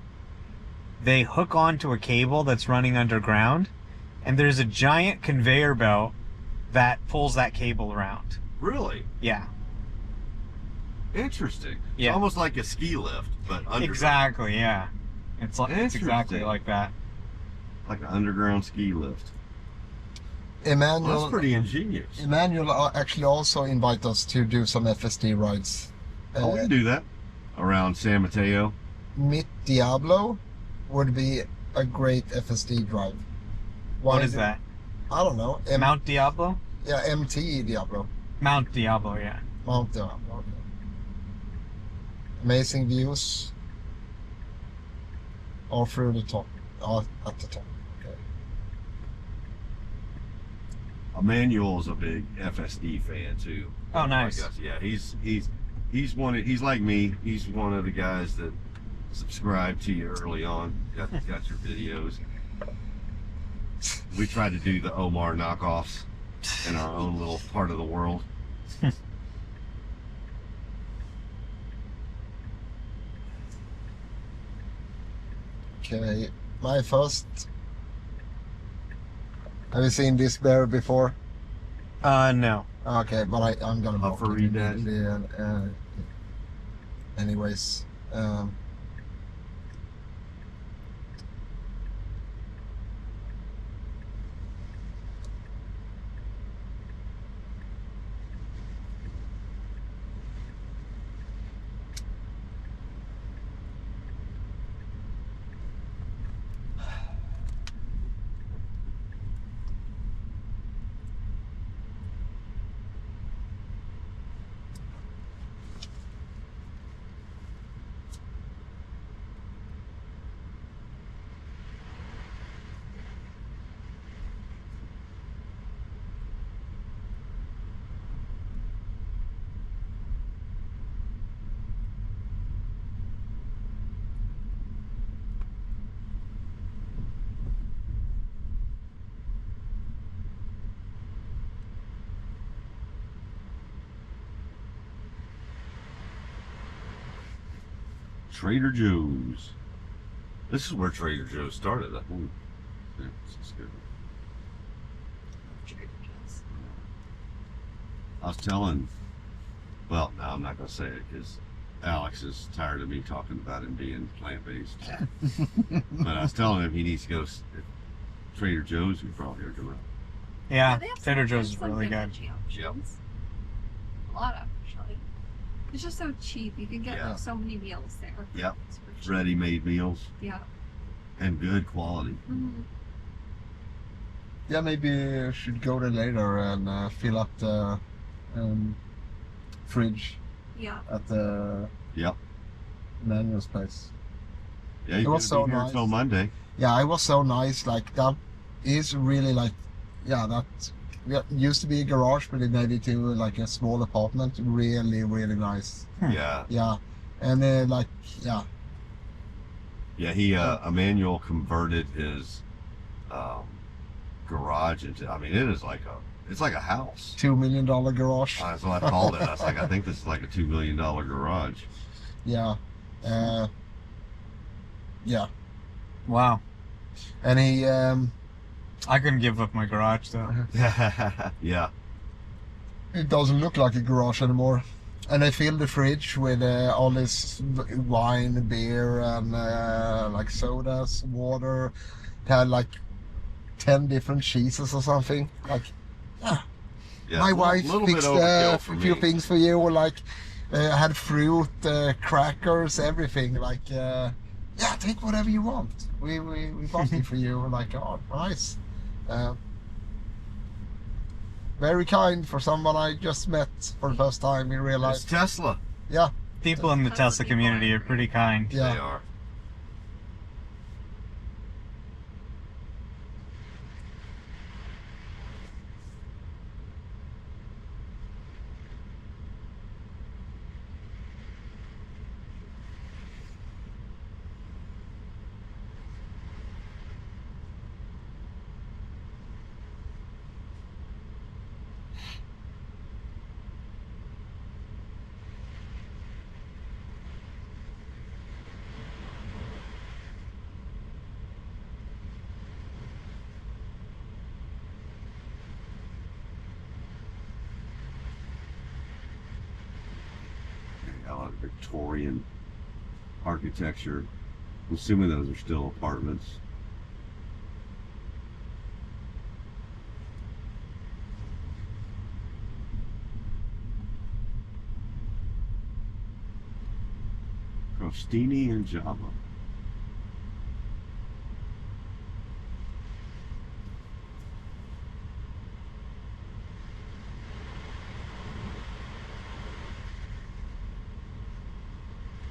They hook onto a cable that's running underground, and there's a giant conveyor belt that pulls that cable around. Really? Yeah, Interesting. Yeah. It's almost like a ski lift, but underground. exactly, yeah. It's exactly Interesting. like that. Like an underground ski lift. Well, Emmanuel, that's pretty ingenious. Emmanuel actually also invited us to do some FSD rides. Oh, we can do that. Around San Mateo. Mit Diablo would be a great FSD drive. What is that? I don't know. Mount Diablo? Yeah, MT Diablo. Mount Diablo, yeah. Mount Diablo. Okay. Amazing views. All through the top. At the top. Okay. Emmanuel's a big FSD fan too. Oh, nice. I guess. Yeah, he's like me. He's one of the guys that subscribed to you early on. Got your videos. We tried to do the Omar knockoffs in our own little part of the world. Okay. My first. Have you seen this bear before? No. Okay, but I'm gonna block Puffery it. Daddy. Anyways, Trader Joe's. This is where Trader Joe's started, I think. Yeah, this is good. Trader Joe's. I was telling, well, no, I'm not going to say it because Alex is tired of me talking about him being plant-based. But I was telling him he needs to go Trader Joe's. We probably are going. Yeah, they have Trader some- Joe's is there's some really good good. veggie options. A lot of, actually. It's just so cheap. You can get Yeah. so many meals there. Yep. It's for cheap. Ready-made meals Yeah. and good quality. Mm-hmm. Yeah, maybe you should go there later and fill up the fridge Yeah. at the Yep. Manuel's place. Yeah, It you're was gonna so be here nice. until Monday. Yeah, it was so nice. Like that is really like, yeah, that used to be a garage, but it made it to like a small apartment. Really, really nice. Yeah. Yeah, and like, yeah, Yeah, he Emmanuel converted his garage into. I mean, it's like a house. $2 million garage. That's what I called it. I was like, I think this is like a $2 million garage. Yeah, yeah, Wow. and he I couldn't give up my garage though. Yeah. it doesn't look like a garage anymore. And they filled the fridge with all this wine, beer, and like sodas, water. It had like 10 different cheeses or something. Like, yeah. Yeah, My a wife little bit fixed overkill for a few me. things for you, like had fruit, crackers, everything. Like, yeah, take whatever you want. We bought it for you. We're like, oh, nice. Very kind for someone I just met for the first time in real It's life. Tesla. Yeah, People in the Tesla community are pretty kind. yeah. They are. A lot of Victorian architecture. I'm assuming those are still apartments. Crostini and Java.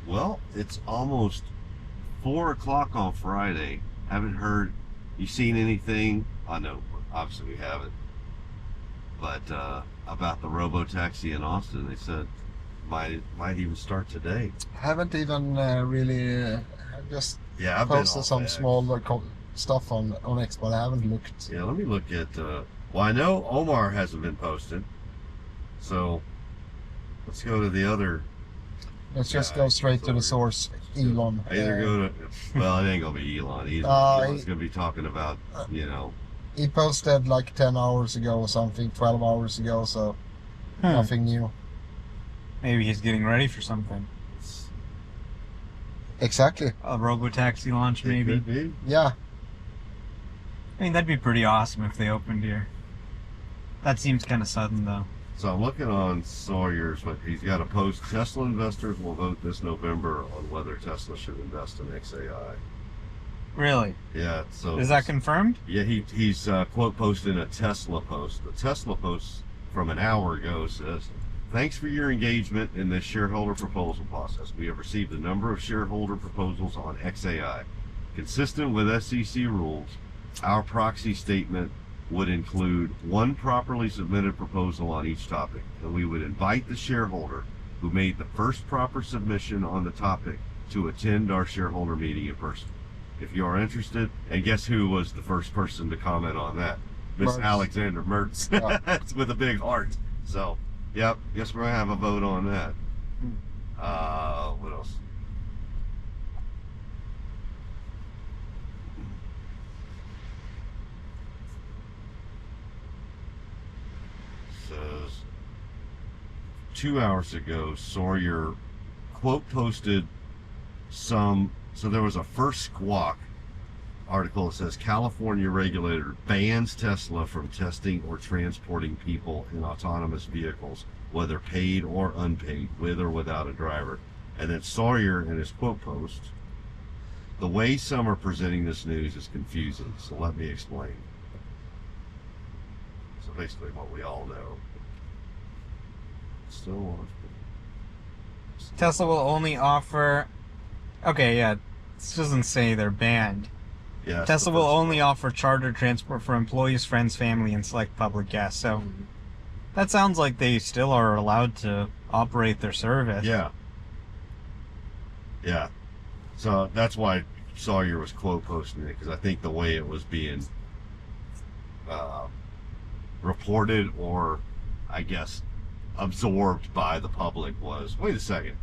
Well, it's almost 4 o'clock on Friday. Haven't heard. You seen anything? I know, obviously we haven't. But about the robo-taxi in Austin, they said might even start today. Haven't even really just Yeah, I've been posted off some that. small stuff on X, but I haven't looked. Yeah, let me look at. Well, I know Omar hasn't been posted, so let's go to the other. Let's just Yeah, go straight to the so- source, Elon. Either go to. Well, it ain't gonna be Elon either. Elon's gonna be talking about, He posted like 10 hours ago or something, 12 hours ago, so nothing new. Maybe he's getting ready for something. Exactly. A robo-taxi launch, it maybe. could be. Yeah. I mean, that'd be pretty awesome if they opened here. That seems kind of sudden, though. So I'm looking on Sawyer's, but he's got a post. Tesla investors will vote this November on whether Tesla should invest in XAI. Really? Yeah. So Is that confirmed? Yeah, he's quote posting a Tesla post. The Tesla post from an hour ago says, "Thanks for your engagement in this shareholder proposal process. We have received a number of shareholder proposals on XAI. Consistent with SEC rules, our proxy statement would include one properly submitted proposal on each topic, and we would invite the shareholder who made the first proper submission on the topic to attend our shareholder meeting in person. If you are interested," and guess who was the first person to comment on that? Miss Mertz. Alexander Mertz. Yeah. That's with a big heart. So, yep, guess we're gonna have a vote on that. What else? Says 2 hours ago, Sawyer quote posted some. So there was a First Squawk article that says California regulator bans Tesla from testing or transporting people in autonomous vehicles, whether paid or unpaid, with or without a driver. And then Sawyer in his quote post, the way some are presenting this news is confusing, so let me explain. So basically what we all know. Still on. Tesla will only offer. Okay, yeah, this doesn't say they're banned. Yeah, Tesla will only offer charter transport for employees, friends, family, and select public guests. So that sounds like they still are allowed to operate their service. Yeah. Yeah. So that's why Sawyer was quote posting it, because I think the way it was being reported, or I guess absorbed by the public, was, wait a second,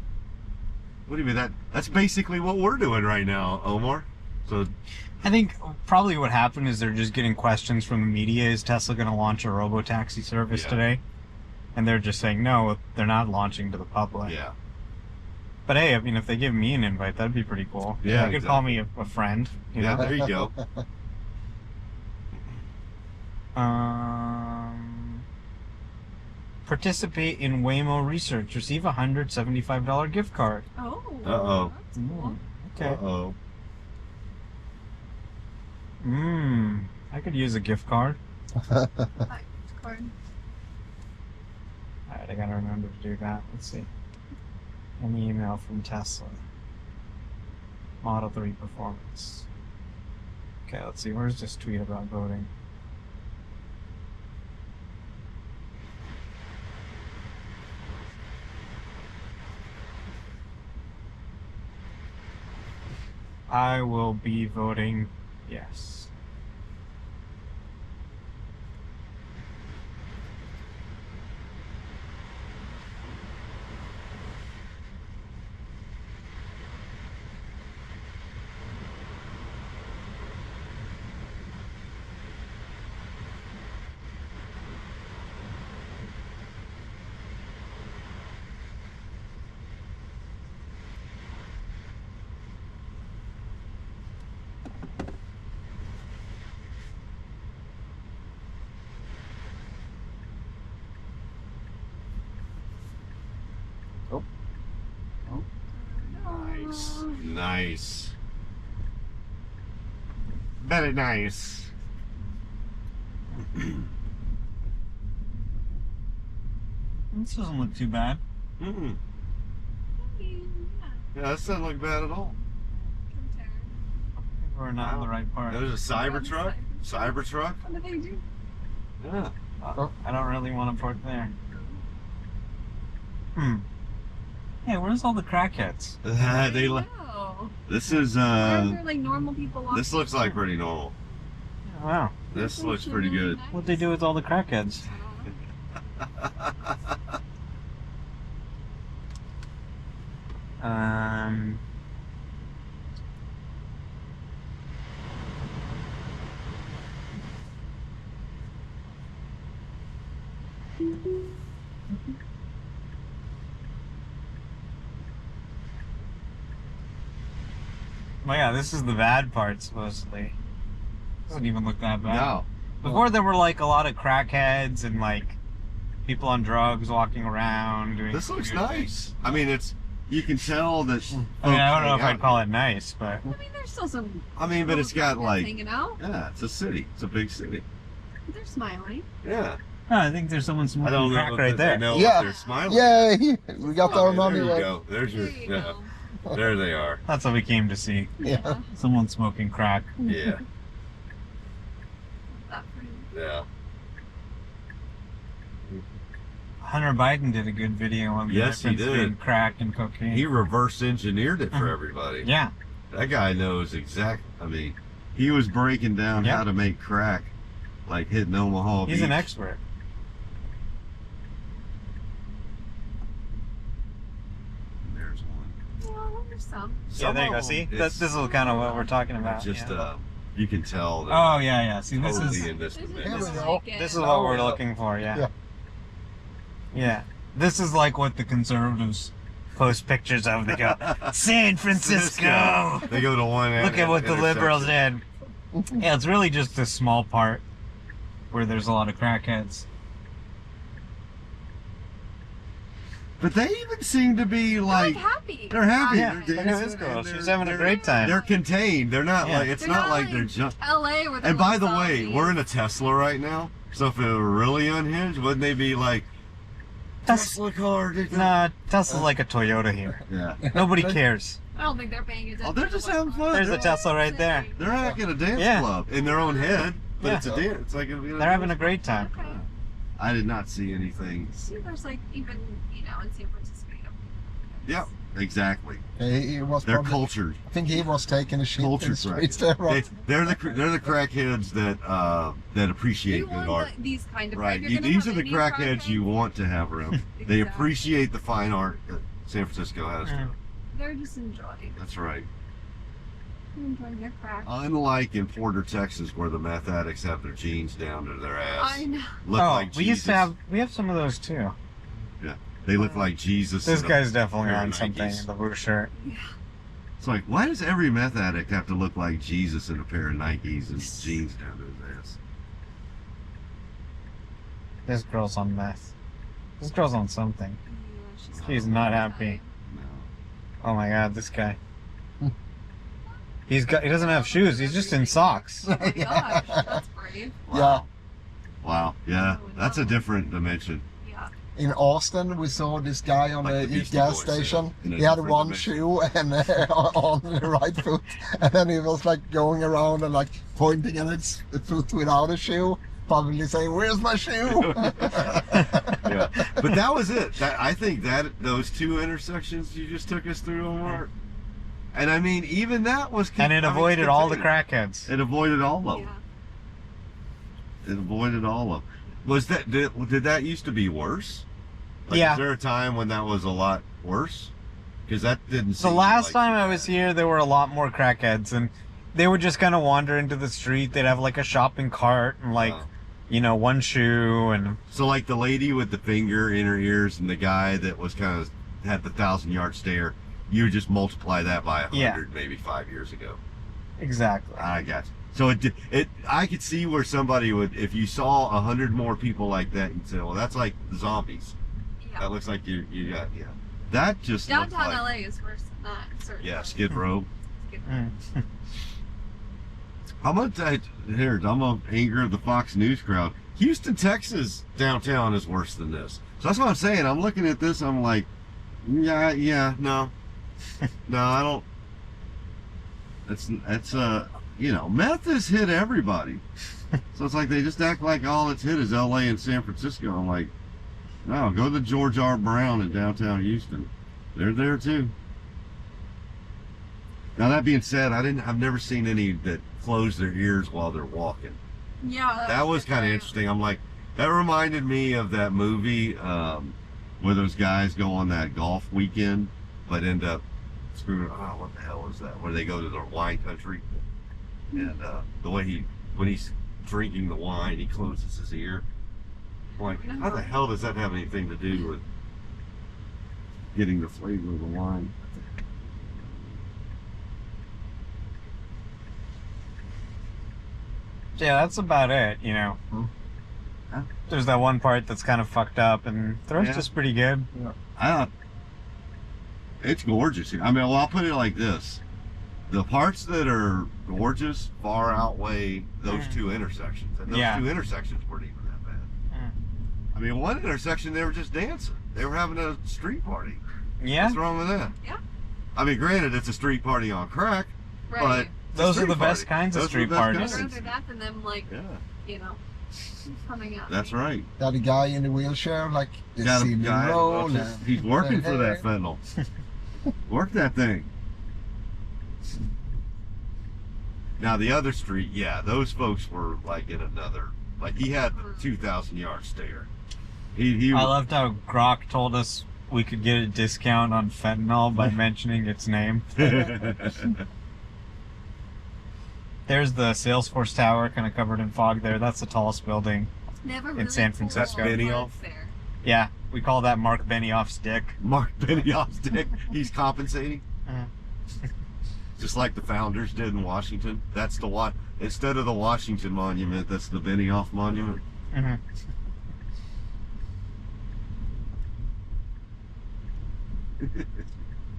what do you mean that's basically what we're doing right now, Omar? So I think probably what happened is they're just getting questions from the media. Is Tesla going to launch a robo-taxi service today? And they're just saying, no, they're not launching to the public. yeah. But hey, I mean, if they give me an invite, that'd be pretty cool. Yeah, They could call me a friend. You Yeah, know? there you go. Participate in Waymo research. Receive $175 gift card. Oh. Uh-oh. That's cool. Okay. Uh-oh. I could use a gift card. Card. Alright, I gotta remember to do that. Let's see. An email from Tesla. Model 3 performance. Okay, let's see. Where's this tweet about voting? I will be voting yes. Nice. Very nice. This doesn't look too bad. Mm-mm. Yeah. Yeah, that doesn't look bad at all. Compare. We're not in the right part. There's a Cybertruck. Cybertruck. What do they do? Yeah. I don't really want to park there. Hey, where's all the crackheads? They. No. This is Why are there like normal people walking? This looks like pretty normal. Wow. This looks pretty good. What'd they do with all the crackheads? Well, yeah, this is the bad part, supposedly. Doesn't even look that bad. No. Before, there were, like, a lot of crackheads and, like, people on drugs walking around doing... This looks weird nice. things. I mean, you can tell that. I mean, I don't know if I'd call it nice, but... I mean, there's still some. I mean, but it's got crackheads like. hanging out. Yeah, it's a city. It's a big city. They're smiling. Yeah. Oh, I think there's someone I smoking don't know crack if right they there. know Yeah. if they're smiling. Yay! We got our Okay, money there you right. go. There's your. There you Yeah. go. There they are. That's what we came to see. Yeah. Someone smoking crack. Yeah. That for you. Yeah. Hunter Biden did a good video on the Yes, he difference between did. crack and cocaine. He reverse engineered it for everybody. Yeah. That guy knows exactly. I mean, he was breaking down Yeah. how to make crack, like hitting Omaha He's Beach. an expert. There's one. Well, there's some. Yeah, there you go. See? This is kind of what we're talking about. Just yeah. you can tell. That Oh, yeah, yeah. See, this totally is... in this This mix. is Here we just go. like it. This is what we're looking for, yeah. Yeah. Yeah. This is like what the conservatives post pictures of. They go, San Francisco. They go to one. Look at what the liberals intersection. did. Yeah, it's really just a small part where there's a lot of crackheads. But they even seem to be like happy. they're happy. Yeah, They're look at this dancing, girl. and She's they're- having a they're- great time. They're contained. They're not Yeah. like it's not like they're just. LA where they're And by the like way, zombies. we're in a Tesla right now. So if it were really unhinged, wouldn't they be like Tesla car? Nah, Tesla's like a Toyota here. Yeah. Nobody cares. I don't think they're paying attention. Oh, they're to just what's having going fun. There's They're, a Tesla right there. they're acting a dance Yeah. club in their own head, but Yeah. it's a dance. It's like They're having a great time. Okay. I did not see anything. See, there's like even in San Francisco. Yeah, exactly. He was They're probably, cultured. I think he was taking a shit in Culture the streets there, They, right? they're the crackheads that appreciate You good want art. these kind of Right. You're gonna These have are the any crackheads you want to have around. They Exactly. appreciate the fine art that San Francisco has. Mm. They're just enjoying. That's right. They're enjoying their crack. Unlike in Porter, Texas, where the meth addicts have their jeans down to their ass, I know. look Oh, like we Jesus. used to have, we have some of those too. They look like Jesus. This in a guy's definitely pair of on something Nikes. in the blue shirt. It's like, why does every meth addict have to look like Jesus in a pair of Nikes and jeans down to his ass? This girl's on meth. This girl's on something. Yeah, She's not happy. No. Oh my god, this guy. He doesn't have shoes, he's just in socks. Oh my gosh, that's brave. Yeah. Wow. Yeah. Oh, That's a no. different dimension. Yeah. In Austin, we saw this guy on Like the the Beastie gas Boys, station. in a He had different one dimension. shoe and on the right foot, and then he was like going around and like pointing at his foot without a shoe, probably saying, "Where's my shoe?" Yeah. But that was it. I think that those two intersections you just took us through, Omar. And I mean, even that was. And it avoided all the crackheads. It avoided all of them. Yeah. It avoided all of them. Was that did that used to be worse? Like, Yeah. Is there a time when that was a lot worse? Because that didn't. The seem last like time I was here, there were a lot more crackheads, and they would just kind of wander into the street. They'd have like a shopping cart and like, one shoe and. So like the lady with the finger in her ears and the guy that was kind of had the 1,000-yard stare. You just multiply that by 100, Yeah. maybe 5 years ago. Exactly. I got you. So I could see where somebody would, if you saw 100 more people like that, you'd say, well, that's like the zombies. Yeah. That looks like you got, yeah. That just looks Downtown like, LA is worse than that. Certainly. yeah, Skid Row. Skid Row. Mm. I'm gonna anger the Fox News crowd. Houston, Texas downtown is worse than this. So that's what I'm saying. I'm looking at this, I'm like, yeah, no. No, I don't. It's meth has hit everybody. So it's like they just act like all it's hit is LA and San Francisco. I'm like, no, go to George R. Brown in downtown Houston. They're there too. Now that being said, I've never seen any that close their ears while they're walking. Yeah. That was kind of interesting. I'm like, that reminded me of that movie where those guys go on that golf weekend, but end up screwing. Oh, what the hell is that? Where they go to the wine country, and the way when he's drinking the wine, he closes his ear. I'm like, how the hell does that have anything to do with getting the flavor of the wine? Yeah, that's about it, Yeah. There's that one part that's kind of fucked up, and the rest Yeah. is pretty good. It's gorgeous here. I mean, well, I'll put it like this. The parts that are gorgeous far outweigh those two intersections. And those Yeah. two intersections weren't even that bad. Mm. I mean, one intersection, they were just dancing. They were having a street party. Yeah, What's wrong with that? Yeah. I mean, granted, it's a street party on crack, but Right. it's a Those are street the best party. kinds of Those are street the best parties. I'd kinds. rather that than them, like, Yeah, coming out. that's right. That guy in the wheelchair, like, you Got see a me guy, roll. he's working for that fentanyl. Work that thing. Now the other street, yeah, those folks were like in another, like he had the 2,000-yard stare. He I loved how Grock told us we could get a discount on fentanyl by mentioning its name. There's the Salesforce Tower, kind of covered in fog there. That's the tallest building. Never in really San pulled Francisco. off Benioff? there. Yeah, we call that Mark Benioff's dick. Mark Benioff's dick. He's compensating. Uh-huh. Just like the founders did in Washington. That's the instead of the Washington Monument, that's the Benioff Monument. Mm-hmm.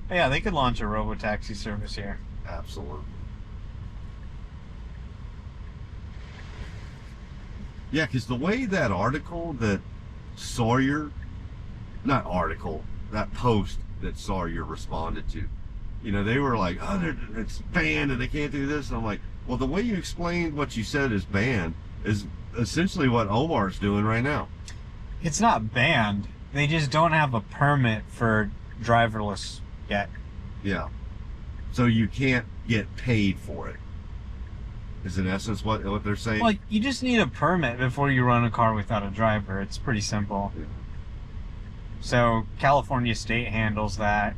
Yeah, they could launch a robo-taxi service here. Absolutely. Yeah, because the way that article that Sawyer, not article, that post that Sawyer responded to, you know, they were like, oh, it's banned and they can't do this. And I'm like, well, the way you explained what you said is banned is essentially what Omar's doing right now. It's not banned. They just don't have a permit for driverless yet. Yeah. So you can't get paid for it. Is in essence what they're saying? Well, you just need a permit before you run a car without a driver. It's pretty simple. Yeah. So California State handles that.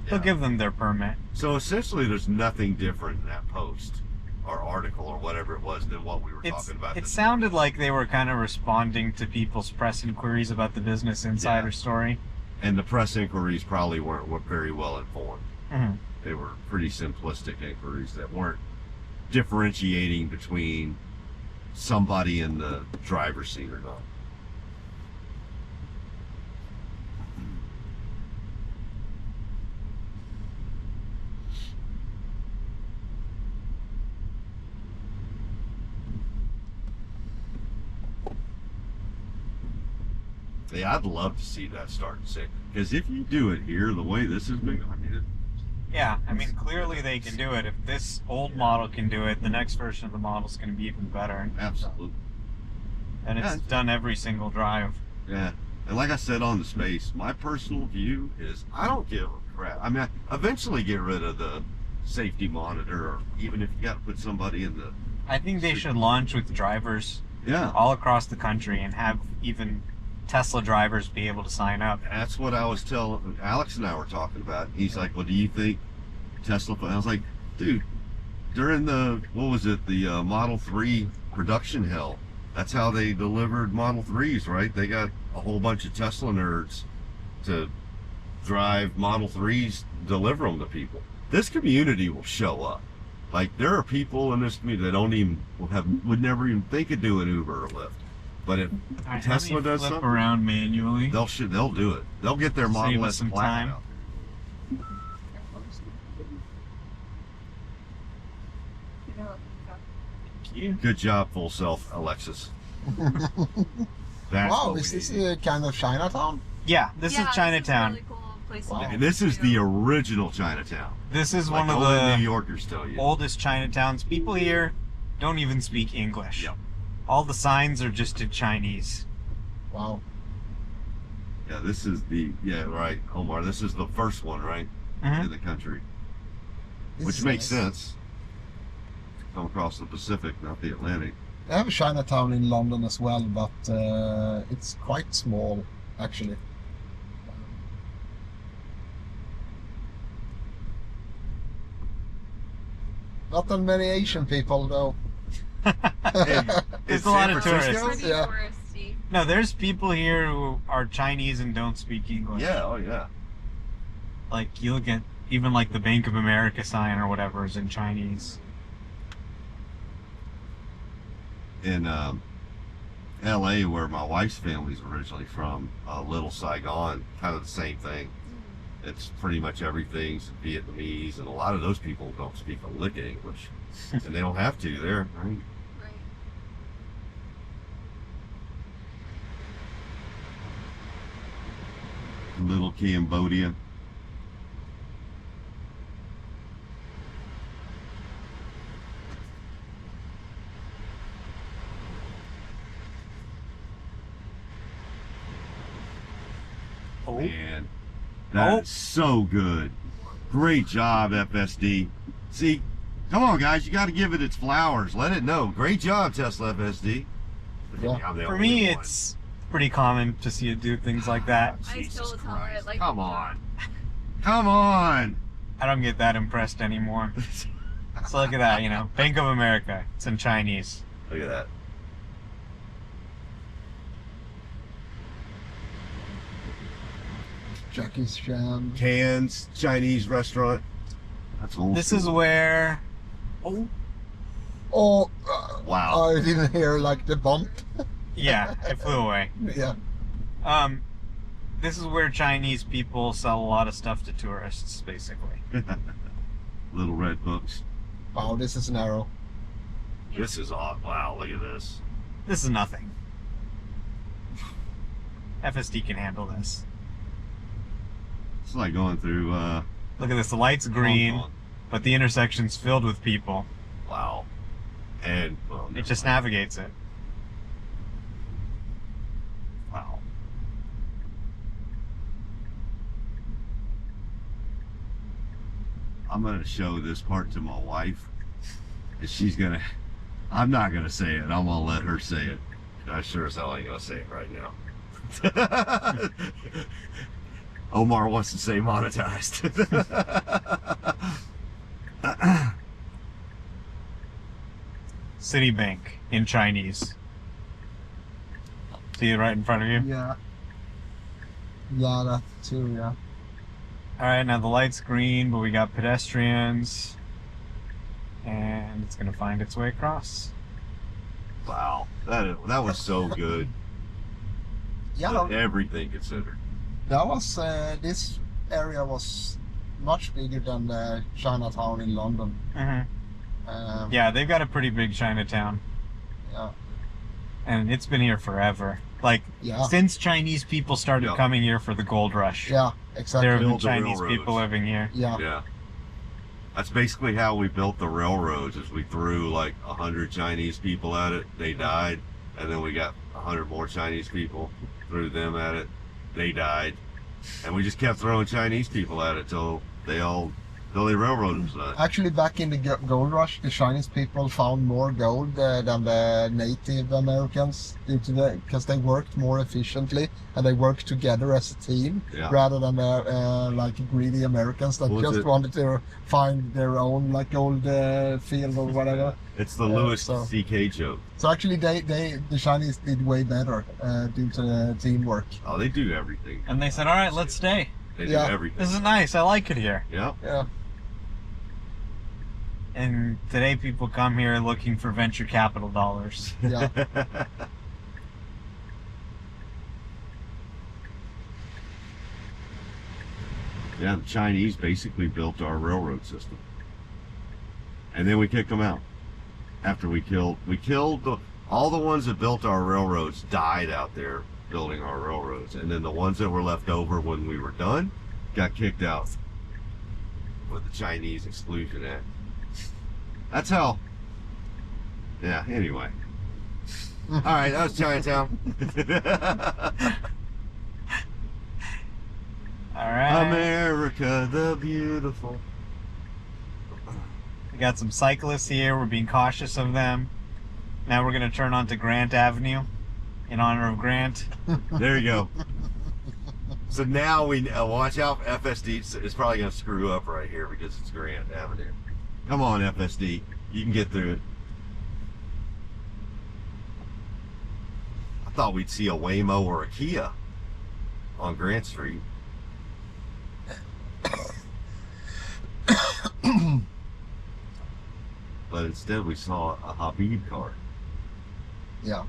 They'll give them their permit. So essentially there's nothing different in that post or article or whatever it was than what we were talking about. It sounded like they were kind of responding to people's press inquiries about the Business Insider story. And the press inquiries probably weren't very well informed. Mm-hmm. They were pretty simplistic inquiries that weren't differentiating between somebody in the driver's seat or not. Yeah, I'd love to see that start to say, because if you do it here the way this has been, I mean, yeah, I mean, clearly they can do it. If this old model can do it, the next version of the model is going to be even better. absolutely. And it's done every single drive. Yeah, and like I said on the space, my personal view is I don't give a crap. I mean, I eventually get rid of the safety monitor, or even if you got to put somebody in the. I think they should launch with drivers Yeah, all across the country and have even Tesla drivers be able to sign up. that's what I was telling Alex and I were talking about. He's like, "Well, do you think Tesla?" I was like, "Dude, during the the Model 3 production hell, that's how they delivered Model 3s, right? They got a whole bunch of Tesla nerds to drive Model 3s, deliver them to people. This community will show up. Like, there are people in this community that don't even would never even think of doing Uber or Lyft. But if Tesla does flip something, around manually. they'll do it. They'll get their Model Save us S some Platinum time. out. Thank you. Good job, Full Self, Alexis. That's Wow, what is we this need. a kind of Chinatown? Yeah, this is Chinatown. This is a really cool place Wow. to And this is the original Chinatown. This is Like one of all the New the Yorkers tell you. oldest Chinatowns. People here don't even speak English. Yep. All the signs are just in Chinese. Wow. Yeah, this is right, Omar. This is the first one, right, Mhm. in the country, This which is makes nice. sense. Come across the Pacific, not the Atlantic. They have a Chinatown in London as well, but it's quite small, actually. Not that many Asian people, though. There's In a lot San of Francisco? tourists. pretty Yeah. touristy. No, there's people here who are Chinese and don't speak English. Yeah, oh yeah. Like, you look at even like the Bank of America sign or whatever is in Chinese. In L.A., where my wife's family's originally from, Little Saigon, kind of the same thing. It's pretty much everything's Vietnamese, and a lot of those people don't speak a lick of English, and they don't have to there, right? Right. Little Cambodia. Oh. Man, that's so good. Great job, FSD. See, come on, guys, you got to give it its flowers. Let it know. Great job, Tesla FSD. Yeah. I'm the For only me, one. it's pretty common to see it do things like that. I Jesus still tell Christ. it like. Come on. Come on. I don't get that impressed anymore. So look at that, you know, Bank of America. It's in Chinese. Look at that. Jackie Chan. Can's Chinese restaurant. That's old. This is where. Oh, Wow. I didn't hear like the bump. Yeah, it flew away. Yeah. This is where Chinese people sell a lot of stuff to tourists, basically. Little red books. Wow, this is narrow. This is odd. Wow, look at this. This is nothing. FSD can handle this. It's like going through. Look at this. The light's green, Hong Kong. but the intersection's filled with people. Wow. And well, It just navigates it. wow. I'm gonna show this part to my wife, and she's gonna. I'm not gonna say it. I'm gonna let her say it. I sure as hell ain't gonna say it right now. Omar wants to say monetized. Citibank in Chinese. See it right in front of you? Yeah. Yeah, that too, yeah. Alright, now the light's green, but we got pedestrians. And it's gonna find its way across. Wow, that was so good. Yeah, Everything considered. that was, this area was much bigger than the Chinatown in London. Yeah, they've got a pretty big Chinatown. Yeah. And it's been here forever. Like, Yeah. since Chinese people started Yeah. coming here for the gold rush. Yeah, There exactly. have been Build the Chinese railroads. people living here. Yeah. Yeah. That's basically how we built the railroads. Is we threw like 100 Chinese people at it, they died, and then we got 100 more Chinese people, threw them at it, they died, and we just kept throwing Chinese people at it till the railroad was done. Actually, back in the gold rush, the Chinese people found more gold than the Native Americans due to because they worked more efficiently and they worked together as a team Yeah. rather than the like greedy Americans that Was just it- wanted to find their own like gold field or whatever. It's the Yeah, Louis so- C.K. joke. So actually, the Chinese did way better due to the teamwork. Oh, they do everything. And they said, alright, let's stay. They Yeah. do everything. This is nice. I like it here. Yeah. Yeah. And today people come here looking for venture capital dollars. Yeah. Yeah, the Chinese basically built our railroad system, and then we kicked them out. After we killed all the ones that built our railroads died out there building our railroads, and then the ones that were left over when we were done got kicked out with the Chinese Exclusion Act. That's how. Yeah. Anyway. All right, that was Chinatown. Alright. America the beautiful. We got some cyclists here. We're being cautious of them. Now we're going to turn onto Grant Avenue in honor of Grant. There you go. So now we watch out. FSD is probably going to screw up right here because it's Grant Avenue. Come on, FSD. You can get through it. I thought we'd see a Waymo or a Kia on Grant Street. But instead we saw a Habib car. Yeah.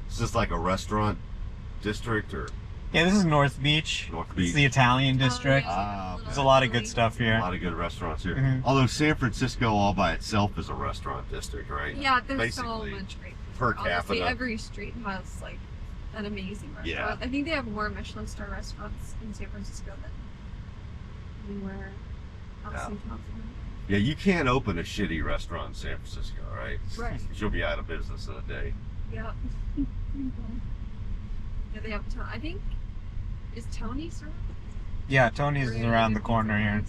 Is this like a restaurant district or Yeah, this is North Beach. North It's Beach? the Italian district. Ah, There's a lot of good stuff A here. lot of good restaurants here. Mhm. Although San Francisco all by itself is a restaurant district, right? Yeah, there's so Basically, much great food. per Honestly, capita. every street has like an amazing restaurant. Yeah. I think they have more Michelin star restaurants in San Francisco than anywhere else Yeah. in California. Yeah, you can't open a shitty restaurant in San Francisco, right? Right. You'll be out of business in a day. Yeah. Yeah, they have I think is Tony's around? Yeah, Tony's is around the corner here.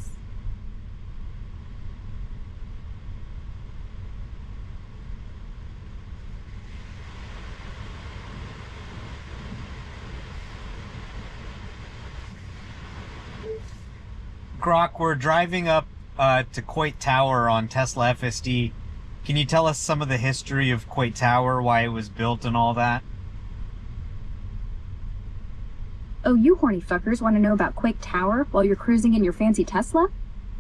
Grock, we're driving up to Coit Tower on Tesla FSD. Can you tell us some of the history of Coit Tower, why it was built and all that? Oh, you horny fuckers want to know about Coit Tower while you're cruising in your fancy Tesla?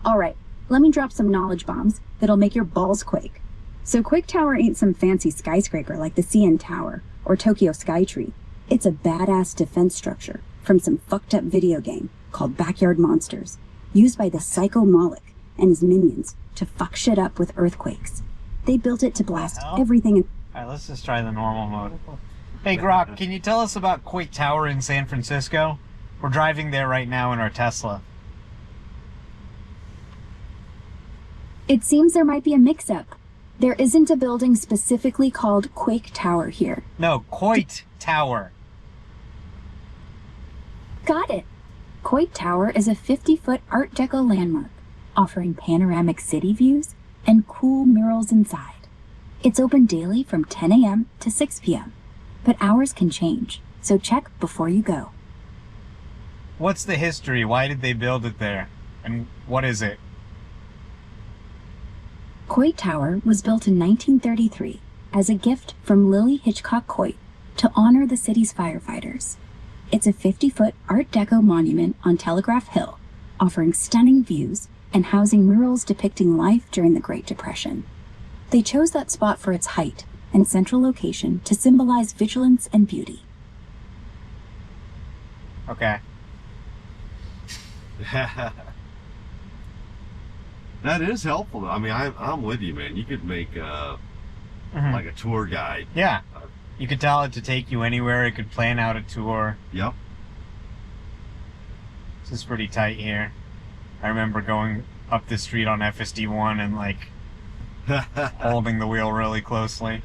Alright, let me drop some knowledge bombs that'll make your balls quake. So Coit Tower ain't some fancy skyscraper like the CN Tower or Tokyo Skytree. It's a badass defense structure from some fucked up video game called Backyard Monsters, used by the Psycho Moloch and his minions to fuck shit up with earthquakes. They built it to blast everything in... Alright, let's just try the normal mode. Hey Grock, can you tell us about Coit Tower in San Francisco? We're driving there right now in our Tesla. It seems there might be a mix-up. There isn't a building specifically called Quake Tower here. No, Coit Tower. Got it. Coit Tower is a 50-foot Art Deco landmark, offering panoramic city views and cool murals inside. It's open daily from 10 a.m. to 6 p.m., but hours can change, so check before you go. What's the history? Why did they build it there? And what is it? Coit Tower was built in 1933 as a gift from Lily Hitchcock Coit to honor the city's firefighters. It's a 50-foot Art Deco monument on Telegraph Hill, offering stunning views and housing murals depicting life during the Great Depression. They chose that spot for its height and central location to symbolize vigilance and beauty. Okay. That is helpful. I mean, I'm with you, man. You could make like a tour guide. Yeah. You could tell it to take you anywhere. It could plan out a tour. Yep. This is pretty tight here. I remember going up the street on FSD1 and like holding the wheel really closely.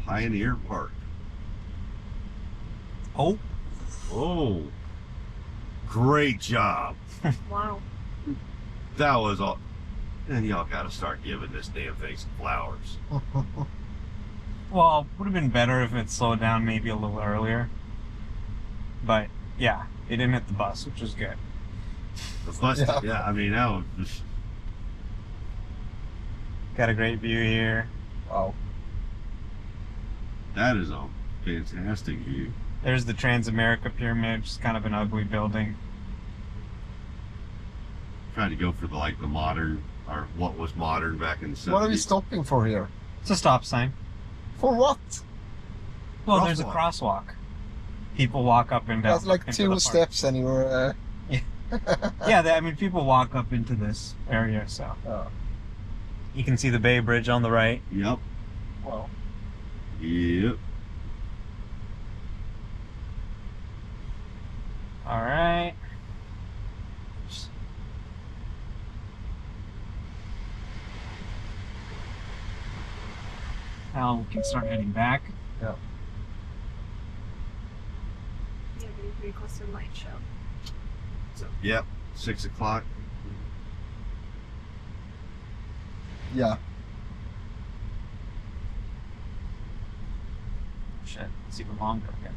Pioneer Park. Oh. Oh. Great job. Wow. That was all. And y'all gotta start giving this damn thing some flowers. Well, would have been better if it slowed down maybe a little earlier. But yeah, it didn't hit the bus, which was good. The bus, yeah, I mean, that was just... Got a great view here. Wow. That is a fantastic view. There's the Transamerica Pyramid, which is kind of an ugly building. Tried to go for the modern, or what was modern back in the 70s. What are we stopping for here? It's a stop sign. For what? Well, there's a crosswalk. People walk up and down. That's like into 2 steps and you were... Yeah, I mean, people walk up into this area, so. Oh. You can see the Bay Bridge on the right. Yep. Well. Yep. Alright. Now we can start heading back. Yeah. Yeah, getting pretty close to the light show. So, yep. 6 o'clock. Yeah. Shit, it's even longer again.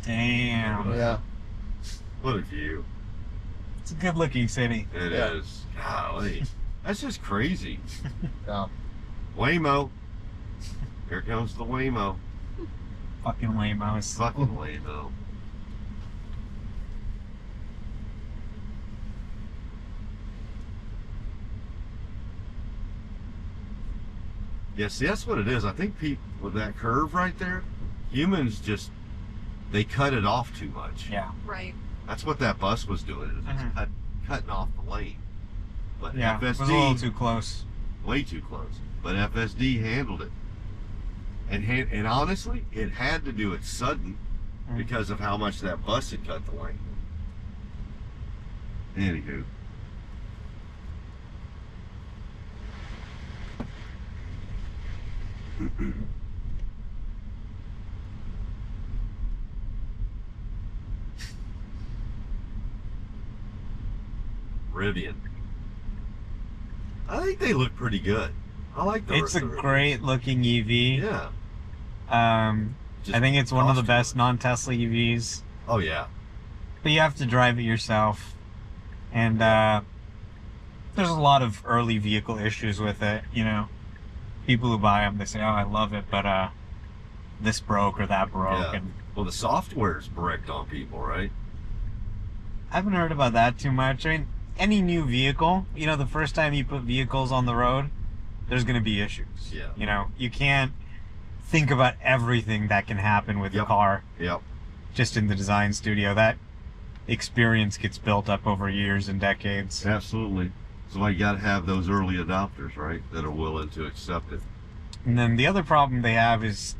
Damn. Yeah. What a view. It's a good looking city. It is. Golly. That's just crazy. Yeah. Waymo. Here comes the Waymo. Fucking lame mouse. Fucking lame though. Yeah, see, that's what it is. I think people with that curve right there, humans just they cut it off too much. Yeah. Right. That's what that bus was doing. It was cutting off the lane. But Yeah, FSD it was a little too close. way too close. But FSD handled it. And honestly, it had to do it sudden because of how much that bus had cut the lane. Anywho. Rivian. I think they look pretty good. I like the It's a the- great looking EV. Yeah. I think it's one of the cost best too non-Tesla EVs. Oh yeah. But you have to drive it yourself. And there's a lot of early vehicle issues with it, you know. People who buy them, they say, oh, I love it, but this broke or that broke. Yeah. And Well, the software's bricked on people, right? I haven't heard about that too much. I mean, any new vehicle, you know, the first time you put vehicles on the road, there's going to be issues. Yeah. You know, you can't think about everything that can happen with the Yep. car Yep. just in the design studio. That experience gets built up over years and decades. Absolutely. So you got to have those early adopters, right, that are willing to accept it. And then the other problem they have is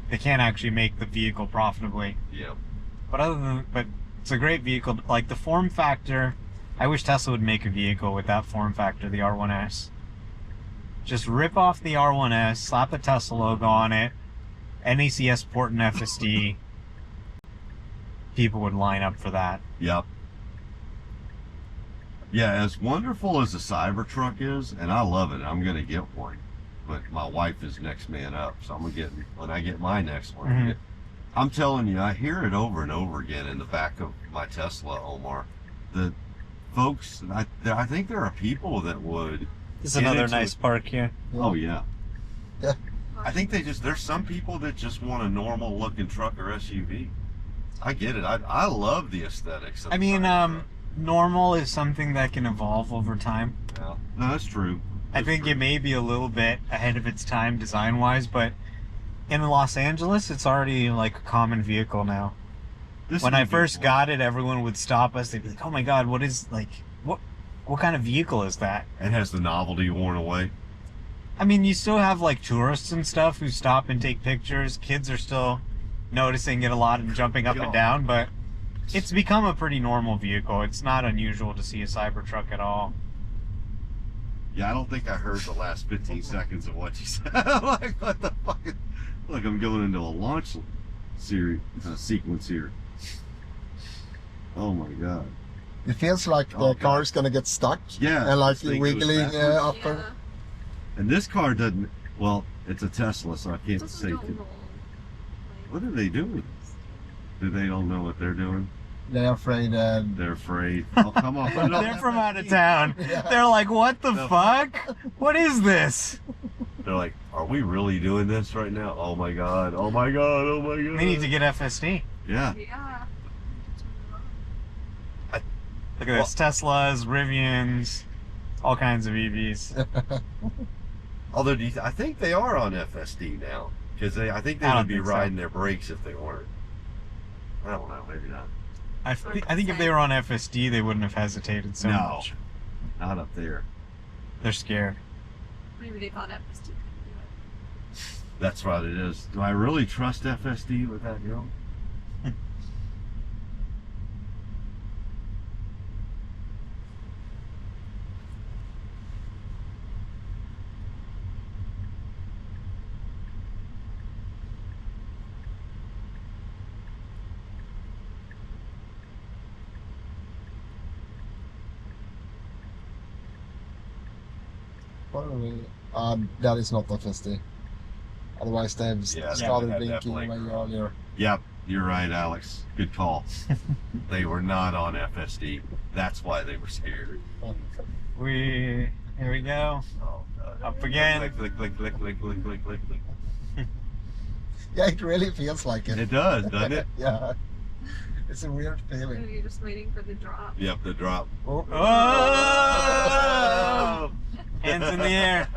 they can't actually make the vehicle profitably. Yeah. But it's a great vehicle. Like the form factor, I wish Tesla would make a vehicle with that form factor, the R1S. Just rip off the R1S, slap a Tesla logo on it, NACS port and FSD. People would line up for that. Yep. Yeah, as wonderful as the Cybertruck is, and I love it, I'm gonna get one. But my wife is next man up, so I'm gonna get when I get my next one. Mhm. I'm telling you, I hear it over and over again in the back of my Tesla, Omar. The folks, I think there are people that would. This is get another into nice it. park here. Oh yeah. Yeah. I think there's some people that just want a normal looking truck or SUV. I get it. I love the aesthetics of I the mean, Cybertruck. normal is something that can evolve over time. Yeah. No, that's true. I That's think true. it may be a little bit ahead of its time design-wise, but in Los Angeles, it's already like a common vehicle now. This When is I a good first one. got it, everyone would stop us. They'd be like, "Oh my God, what kind of vehicle is that?" It has the novelty worn away. I mean, you still have like tourists and stuff who stop and take pictures. Kids are still noticing it a lot and jumping up and down, but it's become a pretty normal vehicle. It's not unusual to see a Cybertruck at all. Yeah, I don't think I heard the last 15 seconds of what you said. Like, what the fuck? Look, I'm going into a launch sequence here. Oh my god. It feels like Oh, the car God. is gonna get stuck. Yeah, And like this thing goes wiggling backwards. up. Yeah. And this car doesn't. Well, it's a Tesla, so I It can't doesn't say. go roll. Like, What are they doing? Do they don't know what they're doing? They're afraid. They're afraid. Oh, come on. put it on They're that from out of FSD. town. Yeah. They're like, "What the No. fuck? What is this?" They're like, are we really doing this right now? Oh my god. Oh my god. Oh my god. They need to get FSD. Yeah. Yeah. Look at this: Teslas, Rivians, all kinds of EVs. Although I think they are on FSD now, because I think they I don't would be think so. riding their brakes if they weren't. I don't know, maybe not. I think if they were on FSD, they wouldn't have hesitated so No. much. Not up there. They're scared. Maybe they thought FSD couldn't do it. That's what it is. Do I really trust FSD with that girl? Probably. That is not FSD. Otherwise, they've Yeah, they started haven't had that blinking way blinker. earlier. Yep, you're right, Alex. Good call. They were not on FSD. That's why they were scared. Here we go. Oh, God. Up again. Click, click, click, click, click, click, click, click, click. Yeah, it really feels like it. It does, doesn't it? Yeah. It's a weird feeling. You're just waiting for the drop. Yep, the drop. Oh. Oh! Hands in the air.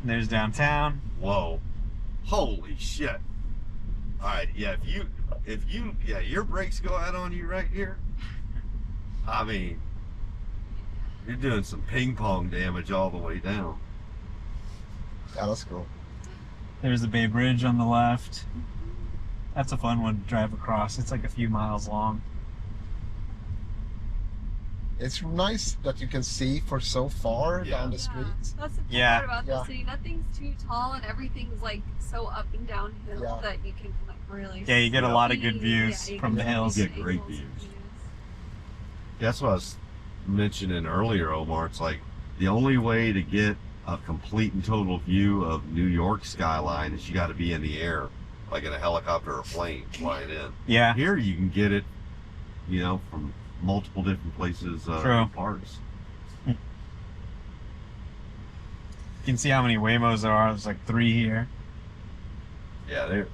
There's downtown. Whoa. Holy shit. Alright, yeah, yeah, your brakes go out on you right here. I mean, you're doing some ping pong damage all the way down. Yeah, that's cool. There's the Bay Bridge on the left. That's a fun one to drive across. It's like a few miles long. It's nice that you can see for so far Yeah. down the street. That's the cool Yeah. part about Yeah. the city. Nothing's too tall and everything's like so up and downhill Yeah. that you can like really. Yeah, you get a Yeah. lot of good views you from can the hills. You get great views. That's what I was mentioning earlier, Omar. It's like the only way to get a complete and total view of New York skyline is you got to be in the air, like in a helicopter or plane flying in. Yeah. Here you can get it, from multiple different places, True. parts. You can see how many Waymos there are. There's like 3 here. Yeah,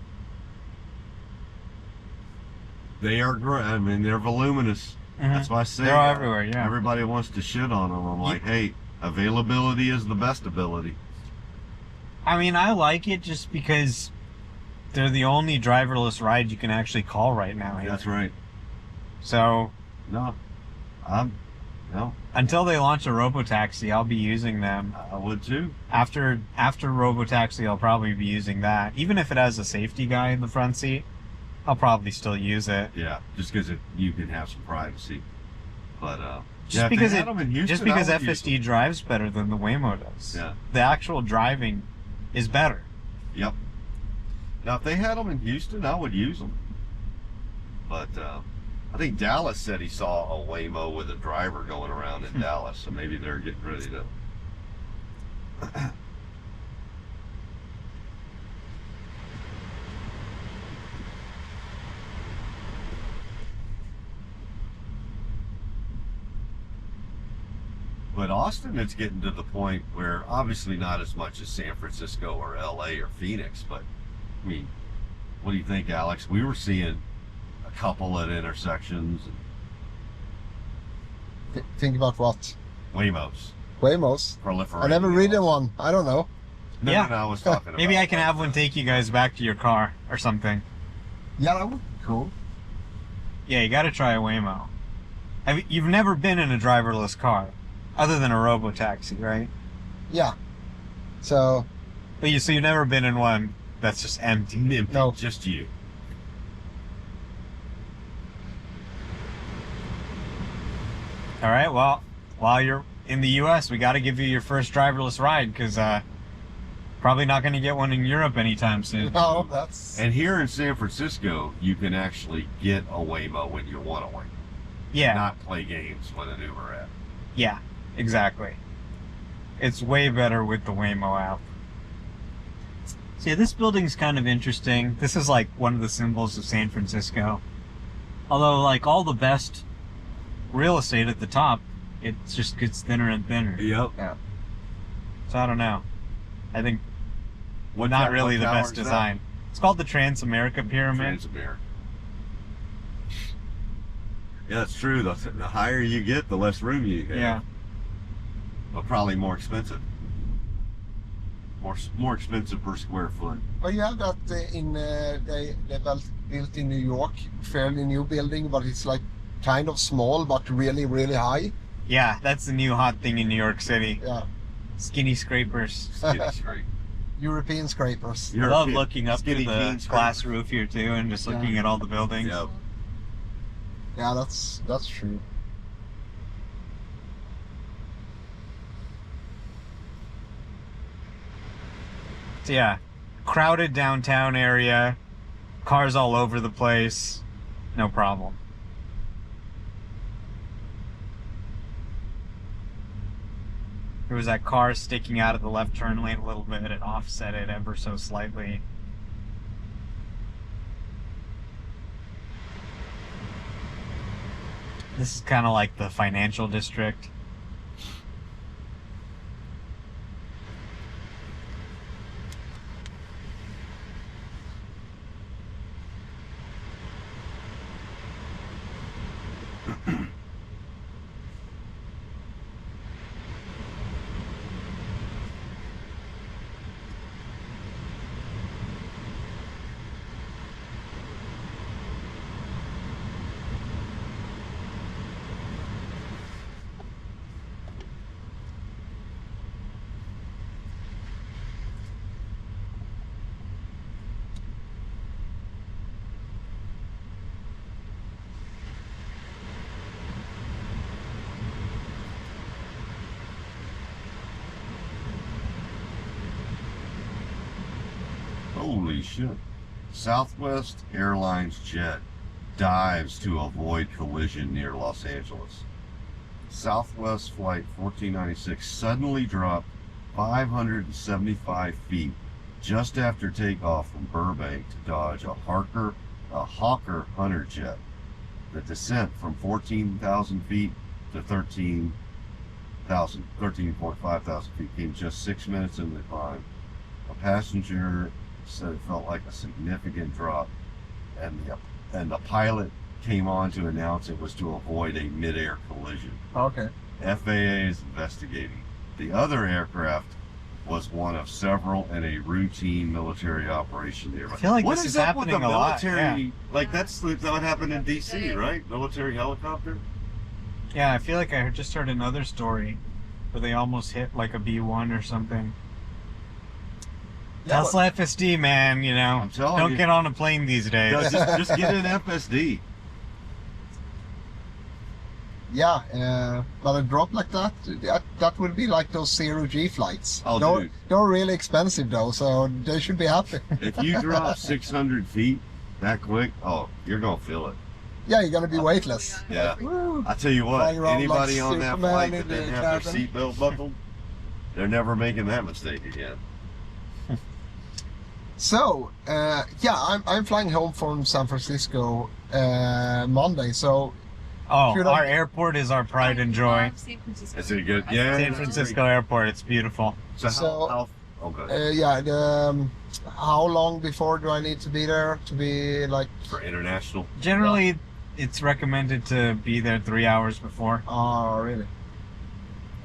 they are great. I mean, they're voluminous. That's why I say They're all everywhere, yeah. Everybody wants to shit on them. I'm like, hey, availability is the best ability. I mean, I like it just because they're the only driverless ride you can actually call right now here. That's right. So No, no, until they launch a robotaxi, I'll be using them. I would too. After robotaxi, I'll probably be using that. Even if it has a safety guy in the front seat, I'll probably still use it. Yeah, just because you can have some privacy. But Just if they because had them in Houston, I would use FSD drives better than the Waymo does. Yeah. The actual driving is better. them. Yep. Now, if they had them in Houston, I would use them. But I think Dallas said he saw a Waymo with a driver going around in Dallas, so maybe they're getting ready to. But Austin, it's getting to the point where obviously not as much as San Francisco or LA or Phoenix, but I mean, what do you think, Alex? We were seeing a couple at intersections and Think about what? Waymos Waymos? proliferating. I never ridden one. I don't know. No, Yeah. no, I was talking about. Maybe I can have one take you guys back to your car or something. Yeah, that would be cool. Yeah, you got to try a Waymo. You've never been in a driverless car, other than a robotaxi, right? Yeah. So, But you've never been in one that's just empty. Empty, No. just you. All right. Well, while you're in the U.S., we got to give you your first driverless ride because probably not going to get one in Europe anytime soon. no, that's... And here in San Francisco, you can actually get a Waymo when you want a Waymo. Yeah. Not play games with an Uber app. Yeah. Exactly. It's way better with the Waymo app. See, this building's kind of interesting. This is like one of the symbols of San Francisco. Although, like all the best real estate at the top, it just gets thinner and thinner. Yep. Yeah. So I don't know. I think What not tower- really what the tower best is that? design. It's called the Trans-America Pyramid. Transamerica. Yeah, it's true. The higher you get, the less room you have. Yeah. But probably more expensive. More expensive per square foot. But you have that they built in New York, fairly new building, but it's like kind of small, but really, really high. Yeah, that's the new hot thing in New York City. Yeah. Skinny scrapers. Skinny straight. European scrapers. I love looking up to skinny the jeans glass scrapers. roof here too and just looking at all the buildings. Yep. Yeah, that's true. So yeah, crowded downtown area, cars all over the place, no problem. There was that car sticking out of the left turn lane a little bit, it offset it ever so slightly. This is kind of like the financial district. Holy shit. Southwest Airlines jet dives to avoid collision near Los Angeles. Southwest Flight 1496 suddenly dropped 575 feet just after takeoff from Burbank to dodge a Hawker Hunter jet. The descent from 14,000 feet to 13.5 thousand feet came just 6 minutes into the climb. A passenger said it felt like a significant drop, and the pilot came on to announce it was to avoid a mid-air collision. Okay. FAA is investigating. The other aircraft was one of several in a routine military operation nearby. I feel like What this is is up with the happening a lot. military? Yeah. Like that's what happened in DC, right? Military helicopter. Yeah, I feel like I just heard another story where they almost hit like a B-1 or something. Yeah, Tesla FSD, man, you know. I'm telling Don't you. get on a plane these days. No, just get an FSD. Yeah, but a drop like that would be like those zero-G flights. Oh, they're, dude. they're really expensive though, so they should be happy. If you drop 600 feet that quick, oh, you're gonna feel it. Yeah, you're gonna be weightless. Yeah. Woo. I tell you what, Flying around anybody like on that Superman flight in that the didn't have their cabin. seatbelt buckled, they're never making that mistake again. So, I'm flying home from San Francisco Monday. So, Oh, Should I- our airport is our pride and joy. San Francisco. Is it good? I Yeah. love San Francisco Airport, it's beautiful. So oh, good. how long before do I need to be there to be like? For international. Generally, it's recommended to be there 3 hours before. Oh, really?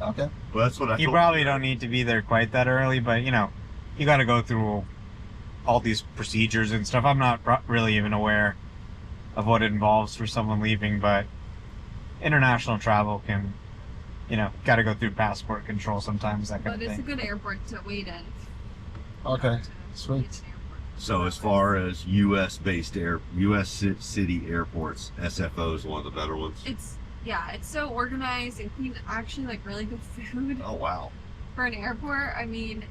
Okay. Well, that's what I You told probably don't need to be there quite that early, but you know, you got to go through all these procedures and stuff. I'm not really even aware of what it involves for someone leaving, but international travel can, you know, got to go through passport control sometimes, that kind But of it's a thing. good airport to wait in. Okay. To Sweet. be an airport. So as far as U.S. city airports, SFO is one of the better ones. It's so organized and clean. Actually, like really good food Oh wow. for an airport. I mean,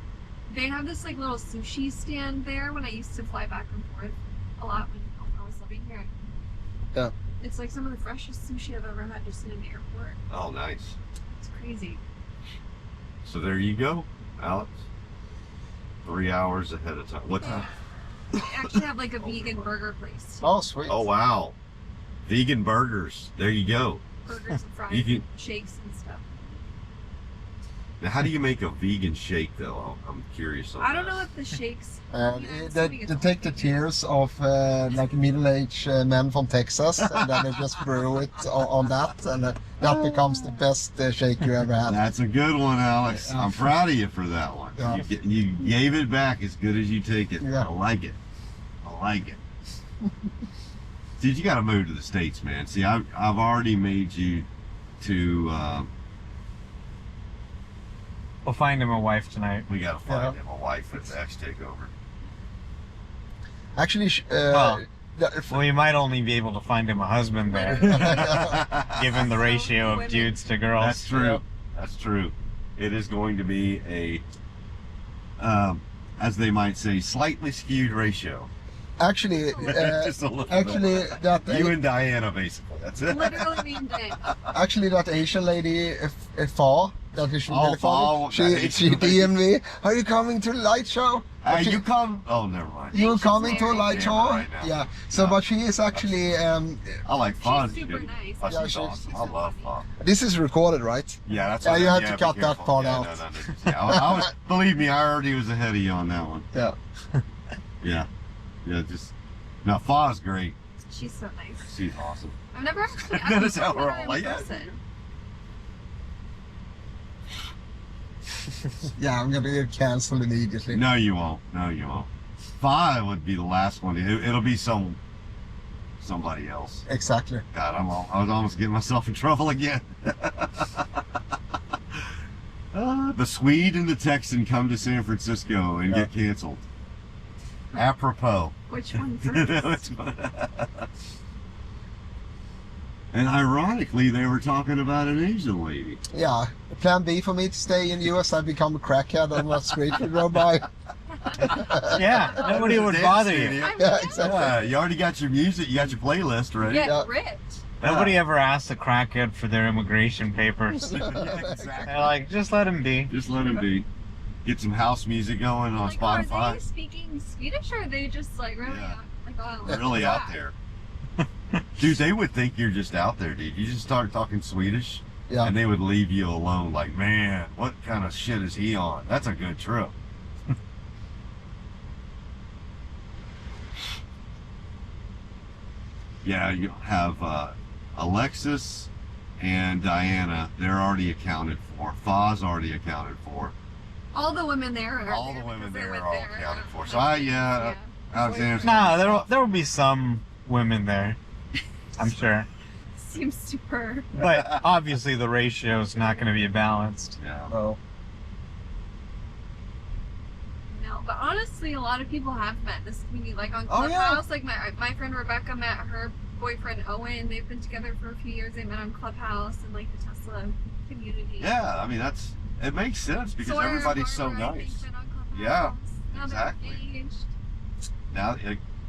they have this like little sushi stand there when I used to fly back and forth a lot when I was living here. Yeah. It's like some of the freshest sushi I've ever had just in an airport. Oh nice. It's crazy. So there you go, Alex. 3 hours ahead of time. What time? They actually have like a vegan burger place. Oh, sweet. Oh wow. Vegan burgers. There you go. Burgers and fries, You can- and shakes and stuff. Now, how do you make a vegan shake though? I'm curious on I don't that. know if the shakes. And you know, I'm they assuming it's take the tears of like middle-aged men from Texas, and then they just brew it on that, and that becomes the best shake you ever had. That's a good one, Alex. Yeah. I'm proud of you for that one. Yeah. You gave it back as good as you take it. Yeah. I like it. I like it. Dude, you got to move to the States, man. See, I've already made you to. We'll find him a wife tonight. We got to find Yeah. him a wife at the X takeover. Actually, Well, Well, you might only be able to find him a husband there, given the ratio of Women. dudes to girls. That's true. That's true. It is going to be a, as they might say, slightly skewed ratio. actually, Just a little actually bit. that You and Diana, basically. That's it. Literally mean day. actually that Asian lady, Fa, that is really Fa, funny. that She Asian lady. DM'd me. Are you coming to the light show? But You come. Oh, never mind. You're She's coming to a married. light Yeah, show? right now. Yeah. So, Yeah. but she is actually. I like fun. She's super nice. Oh, Yeah, she's she's- awesome. I love fun. This is recorded, right? Yeah, that's. Yeah, what you I- have to be cut that careful. part Yeah, out. No, yeah, I was. Believe me, I already was ahead of you on that one. Yeah. Yeah. Yeah. Just. Now, Fa's great. She's so nice. She's awesome. I've never actually. That is how I've we're never all like, in yeah. person. Yeah, I'm gonna get cancelled immediately. No, you won't. No, you won't. Fa would be the last one. It'll be somebody else. Exactly. God, I was almost getting myself in trouble again. The Swede and the Texan come to San Francisco and get canceled. Apropos. Which one first? And ironically, they were talking about an Asian lady. Yeah. Plan B for me to stay in US, I become a crackhead on the street we go by. Yeah, nobody would bother you. I'm Yeah, rich. exactly. Yeah, you already got your music, you got your playlist ready. Get Yeah. rich. Nobody ever asks a crackhead for their immigration papers. Yeah, They're exactly. like, just let him be. Just let him be. Get some house music going on Like, are Spotify. they speaking Swedish or are they just like really Yeah. like oh, Really out there. Dude, they would think you're just out there, dude. You just start talking Swedish, Yeah. and they would leave you alone. Like, man, what kind of shit is he on? That's a good trip. Yeah, you have Alexis and Diana. They're already accounted for. Foz already accounted for. all the women there are All there the women because they there went are all there. accounted for. So Alexander's. No, there will be some women there. I'm sure. Seems super. But obviously the ratio is not going to be balanced. Yeah. No. No, but honestly, a lot of people have met in this community. Like on Oh, yeah. Clubhouse, like my friend Rebecca met her boyfriend Owen. They've been together for a few years. They met on Clubhouse and like the Tesla community. Yeah, I mean it makes sense because Sawyer and everybody's so Barbara, I think, nice. met on Clubhouse. Yeah, Now exactly. they're engaged. Now,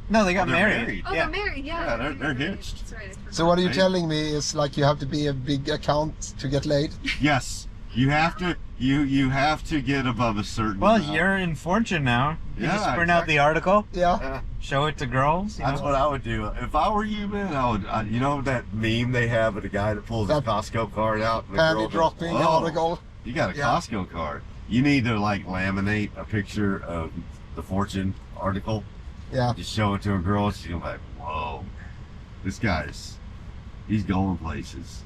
No, they got they're married. Oh, Yeah. they're married. Yeah, Yeah, they're married. hitched. That's right, I forgot. So what are you Right. telling me is like you have to be a big account to get laid? yes, you have to you have to get above a certain. Well, amount. you're in Fortune now. You Yeah, just print out the article, Yeah. Yeah, show it to girls. You that's know? what I would do if I were you, man. I would. You know that meme they have of the guy that pulls his That Costco card out. And the Panty girl goes, dropping "Whoa, article. You got a Yeah. Costco card. You need to like laminate a picture of the Fortune article. Yeah. Just show it to a girl. She's gonna be like, "Whoa, this he's going places.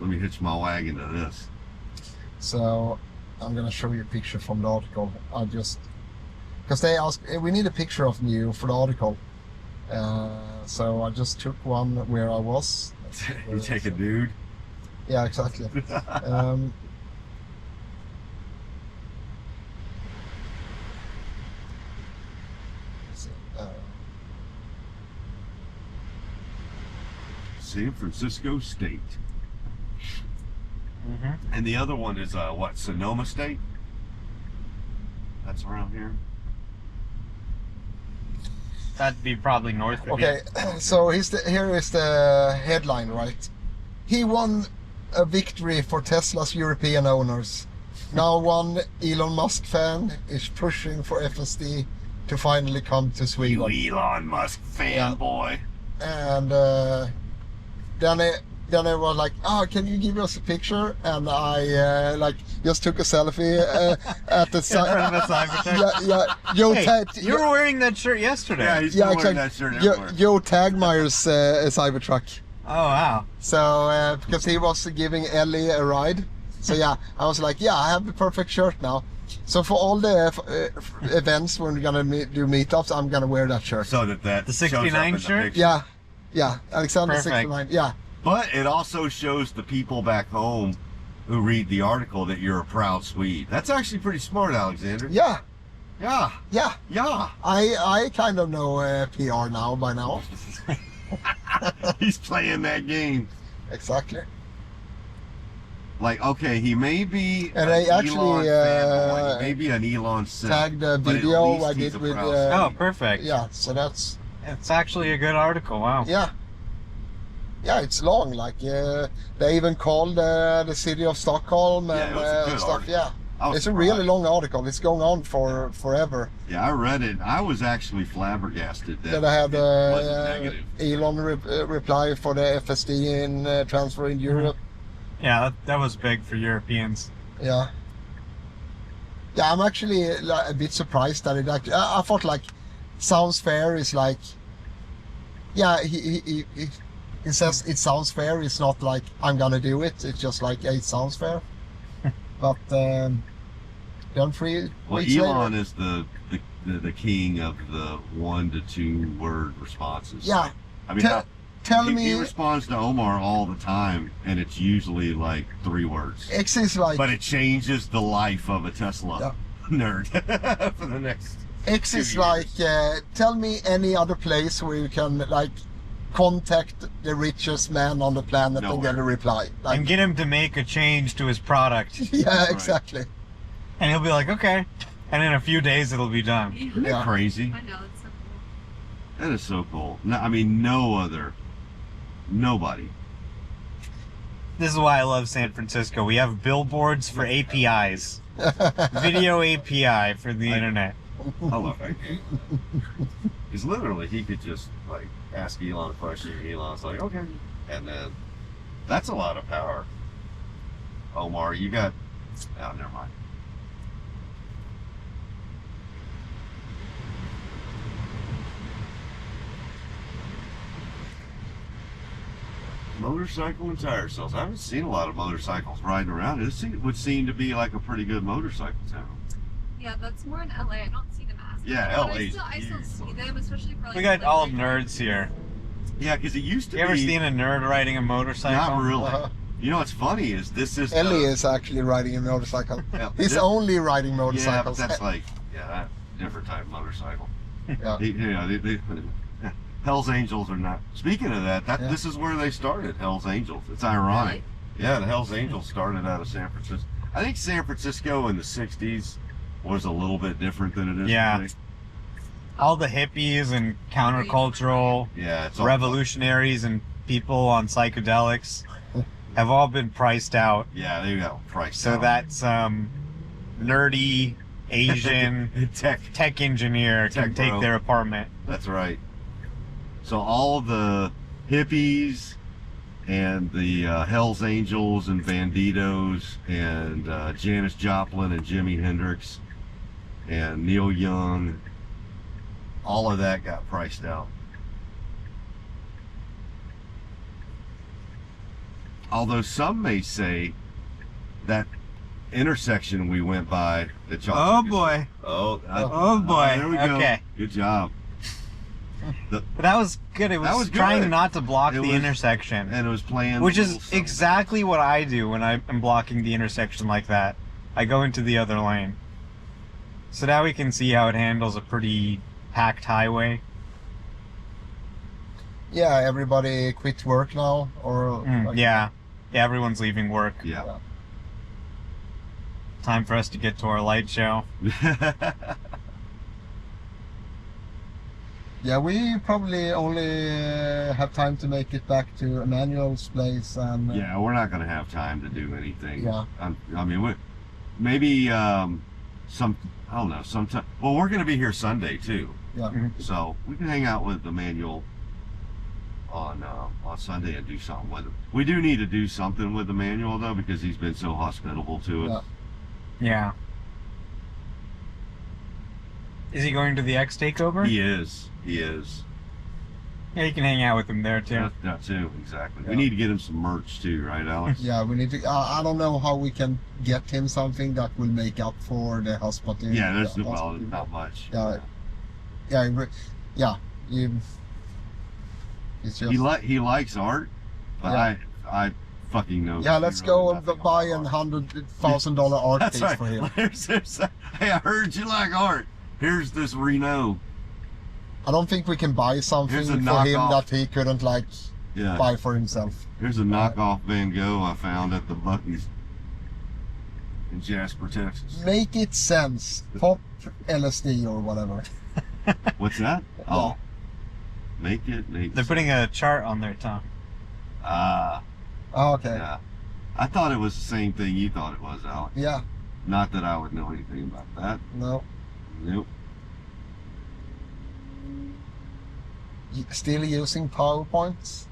Let me hitch my wagon to this." So I'm gonna show you a picture from the article. I just because they asked we need a picture of you for the article. So I just took one where I was. You take a dude. Yeah, exactly. Let's see, San Francisco State. Mhm. And the other one is what? Sonoma State. That's around here. That'd be probably north of okay, here. so here is the headline, right? He won a victory for Tesla's European owners. Now one Elon Musk fan is pushing for FSD to finally come to Sweden. You Elon Musk fanboy. And then I was like, "Oh, can you give us a picture?" And I like just took a selfie at the In front of a Cybertruck. yeah. Joe Hey, Tag, you were wearing that shirt yesterday. Yeah, he's yeah, been wearing exactly. that shirt everywhere. Joe Tagmeyer's Cybertruck. Oh wow. So because he was giving Ellie a ride, so yeah, I was like, "Yeah, I have the perfect shirt now." So for all the events when we're gonna do meetups, I'm gonna wear that shirt. So that The shows up 69 in the shirt? picture. Yeah, Alexander Perfect. 69. Yeah, But it also shows the people back home who read the article that you're a proud Swede. That's actually pretty smart, Alexander. yeah, Yeah. yeah. Yeah. I kind of know PR now by now. He's playing that game. Exactly. Like, okay, he may be And an I actually, Elon fanboy. He may be an Elon simp, Tagged the but at video least I he's did a with. proud Oh, Swede. perfect. Yeah, so that's It's actually a good article. Wow. yeah. Yeah, it's long. Like they even called the city of Stockholm Yeah, and it was a good stuff. article. Yeah, I was it's a really surprised. long article. It's going on for forever. Yeah, I read it. I was actually flabbergasted that Then I had it wasn't negative. Elon reply for the FSD in transfer in Europe. Yeah, that was big for Europeans. Yeah. Yeah, I'm actually like, a bit surprised that it actually. I thought like, sounds fair is like. Yeah, he says it sounds fair. It's not like I'm gonna do it. It's just like yeah, it sounds fair. But then 3 Well, weeks Elon later, is the king of the 1 to 2 word responses. yeah. I mean, Tell he me, responds to Omar all the time, and it's usually like 3 words. X is like But it changes the life of a Tesla nerd for the next. X 2 is years. like tell me any other place where you can like contact the richest man on the planet and Nowhere. get a reply. Like, And get him to make a change to his product. yeah, Right. exactly. And he'll be like, okay. And in a few days, it'll be done. Isn't that crazy? I know, it's so cool. That is so cool. No, I mean, nobody. This is why I love San Francisco. We have billboards for APIs. Video API for the internet. I love that game. Because literally, he could just, like, ask Elon a question, and Elon's like, okay. And then, that's a lot of power. Omar, you got... Oh, never mind. Motorcycle and tire sales. I haven't seen a lot of motorcycles riding around. It would seem to be like a pretty good motorcycle town. Yeah, that's more in LA. I don't see them as much. Yeah, But LA 's I still huge. see them, especially for like. We got all delivery nerds here. Yeah, because it used to You be... ever seen a nerd riding a motorcycle? Not really. Uh-huh. You know what's funny is this is... Ellie is actually riding a motorcycle. Yeah, He's only riding Yeah, but motorcycles. that's like... Yeah, that different type of motorcycle. Yeah. They Hell's Angels are not... Speaking of that, Yeah. this is where they started, Hell's Angels. It's ironic. Yeah, the Hell's Angels started out of San Francisco. I think San Francisco in the 60s was a little bit different than it is Yeah. today. All the hippies and countercultural Yeah, it's all... revolutionaries and people on psychedelics have all been priced out. Yeah, they got priced So out. that nerdy Asian tech engineer can Tech take bro. their apartment. That's right. So all the hippies and the Hells Angels and Banditos and Janis Joplin and Jimi Hendrix and Neil Young, all of that got priced out. Although some may say that intersection we went by that y'all Oh took us- boy. Oh boy. there we go. Okay. Good job. But that was good. It was, That was trying good. not to block It the was- intersection. And it was playing... Which the is little something. exactly what I do when I'm blocking the intersection like that. I go into the other lane. So now we can see how it handles a pretty packed highway. Yeah, everybody quit work now, or like- Yeah, everyone's leaving work. Yeah. Time for us to get to our light show. Yeah, we probably only have time to make it back to Emmanuel's place, and Yeah, we're not going to have time to do anything. Yeah. I mean, maybe some, I don't know, sometime. Well, we're going to be here Sunday too, yeah. so we can hang out with Emmanuel on Sunday and do something with him. We do need to do something with Emmanuel though, because he's been so hospitable to us. Yeah. Is he going to the X takeover? He is. He is. Yeah, you can hang out with him there too. That too, exactly. Yeah. We need to get him some merch too, right, Alex? Yeah, we need to. I don't know how we can get him something that will make up for the hospital. Yeah, there's the well, hospital. not much. Yeah, yeah. It's just. He likes art, but Yeah. I fucking know. Yeah, let's really go nothing and buy about a art. $100,000 art That's piece right. for him. Hey, I heard you like art. Here's this Reno. I don't think we can buy something Here's for a him knockoff. that he couldn't like Yeah. buy for himself. Here's a knockoff Van Gogh I found at the Buc-ee's in Jasper, Texas. Make it sense. Pop LSD or whatever. What's that? Oh, make it. They're putting a chart on their tongue. Ah, Oh, okay. yeah. I thought it was the same thing you thought it was, Alex. Yeah. Not that I would know anything about that. No. Nope. Still using PowerPoints?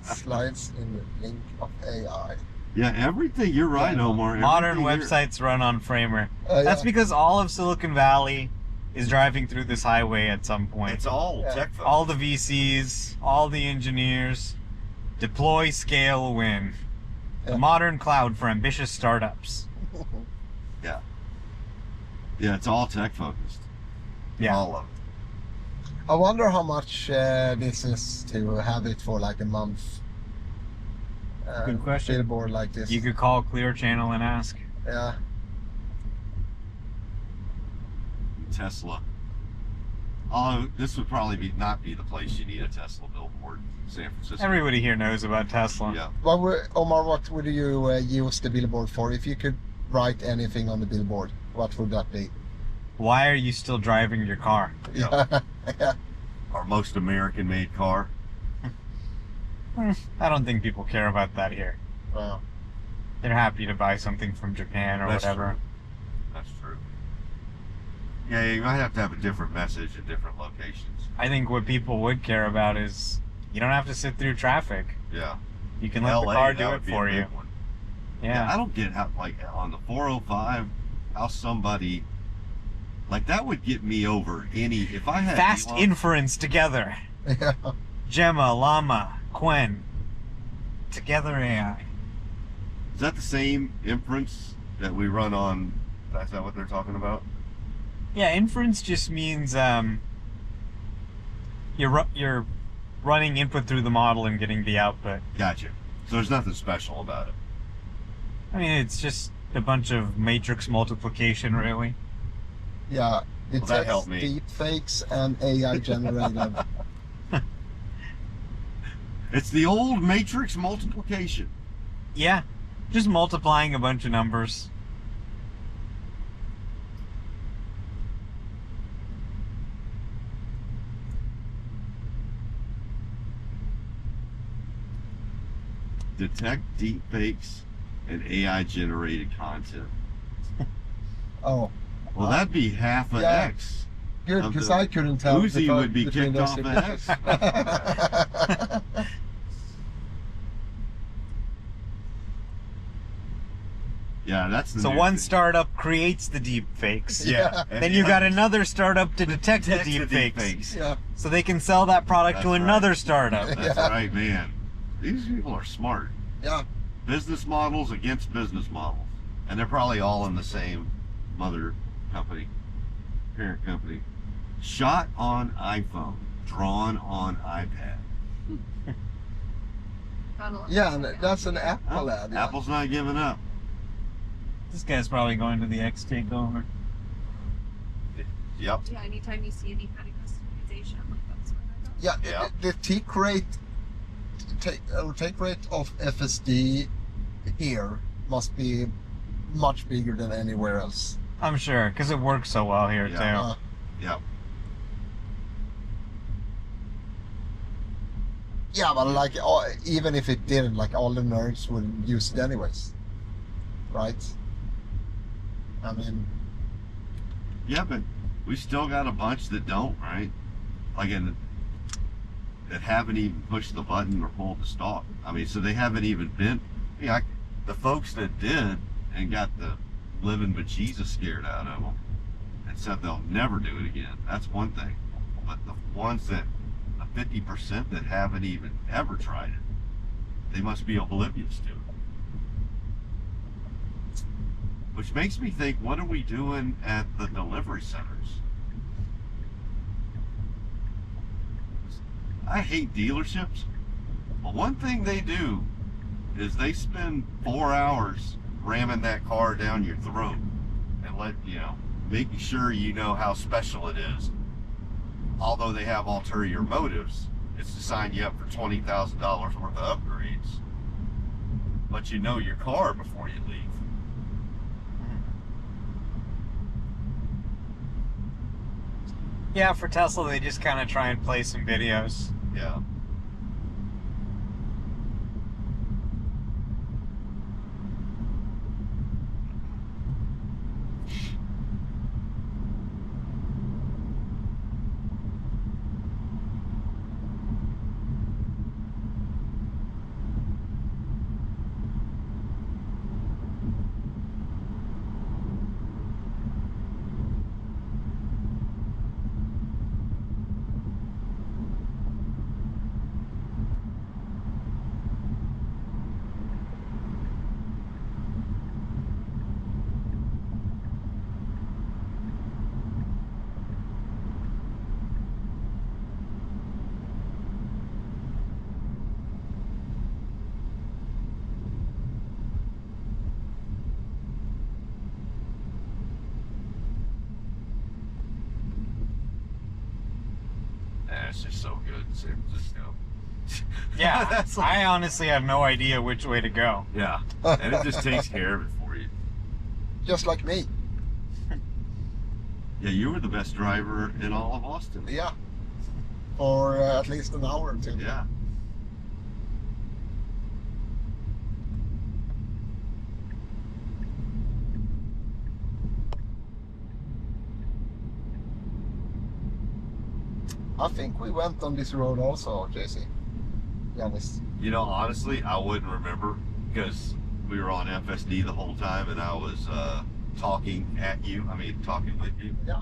Slides in the link of AI. Yeah, everything. You're right, Omar. Modern everything here- websites run on Framer. Yeah. That's because all of Silicon Valley is driving through this highway at some point. It's all Yeah. tech focused. All the VCs, all the engineers, deploy, scale, win. Yeah. The modern cloud for ambitious startups. Yeah, it's all tech focused. Yeah. All of it. I wonder how much this is to have it for like a month. Good question. Billboard like this. You could call Clear Channel and ask. Yeah. Tesla. Although this would probably not be the place you need a Tesla billboard, San Francisco. Everybody here knows about Tesla. Yeah. Omar, what would you use the billboard for? If you could write anything on the billboard, What would that be? Why are you still driving your car? Yeah. Yeah. Our most American-made car. I don't think people care about that here. Well, They're happy to buy something from Japan or That's whatever. true. That's true. Yeah, you might have to have a different message at different locations. I think what people would care about is you don't have to sit through traffic. Yeah. You can let LA, the car that do would it be a for big you. one. Yeah. I don't get how, like, on the 405, how somebody, like, that would get me over any, if I had Fast Elon- inference together. yeah. Gemma, Llama, Quen. Together AI. Is that the same inference that we run on, is that what they're talking about? Yeah, inference just means you're running input through the model and getting the output. Gotcha. So there's nothing special about it. I mean, it's just a bunch of matrix multiplication, really. Yeah. It that takes helped me. deep fakes and AI generated. It's the old matrix multiplication. Yeah, just multiplying a bunch of numbers. Detect deep fakes and AI generated content. Oh, Well, that'd be half an Yeah. X. good, Of because the I couldn't tell. the Uzi difference would be between kicked those off two an X. pictures. Yeah, that's the So new one thing. startup creates the deep fakes. Yeah. And Then the you got other another startup to detect the detects deep fakes. Yeah. So they can sell that product to That's another right. startup. That's Yeah. right, man. These people are smart. Yeah. Business models against business models. And they're probably all in the same mother company, parent company. Shot on iPhone, drawn on iPad. Gotta love Yeah, that. and that's an Apple Huh? ad. Yeah. Apple's not giving up. This guy's probably going to the X takeover. Yep. Yeah, anytime you see any kind of customization, like that's where I go. Yeah, Yeah. the take rate of FSD here must be much bigger than anywhere else. I'm sure, because it works so well here Yeah. too. Yep. Yeah, but like even if it didn't, like all the nerds would use it anyways, right? I mean, Yeah, but we still got a bunch that don't, right? Like that haven't even pushed the button or pulled the stop. I mean, so they haven't even been. Yeah, the folks that did and got the living bejesus scared out of them and said they'll never do it again. That's one thing. But the ones that, the 50% that haven't even ever tried it, they must be oblivious to it. Which makes me think, what are we doing at the delivery centers? I hate dealerships, but one thing they do is they spend 4 hours ramming that car down your throat and making sure you know how special it is. Although they have ulterior motives, it's to sign you up for $20,000 worth of upgrades. But you know your car before you leave. Yeah, for Tesla, they just kind of try and play some videos. Yeah. It's just so good in San Francisco. Yeah, That's like- I honestly have no idea which way to go. Yeah. And it just takes care of it for you. just like me. Yeah, you were the best driver in all of Austin. Yeah. For at least an hour or two. Yeah. I think we went on this road also, JC. Be honest. You know, honestly, I wouldn't remember because we were on FSD the whole time and I was talking with you Yeah.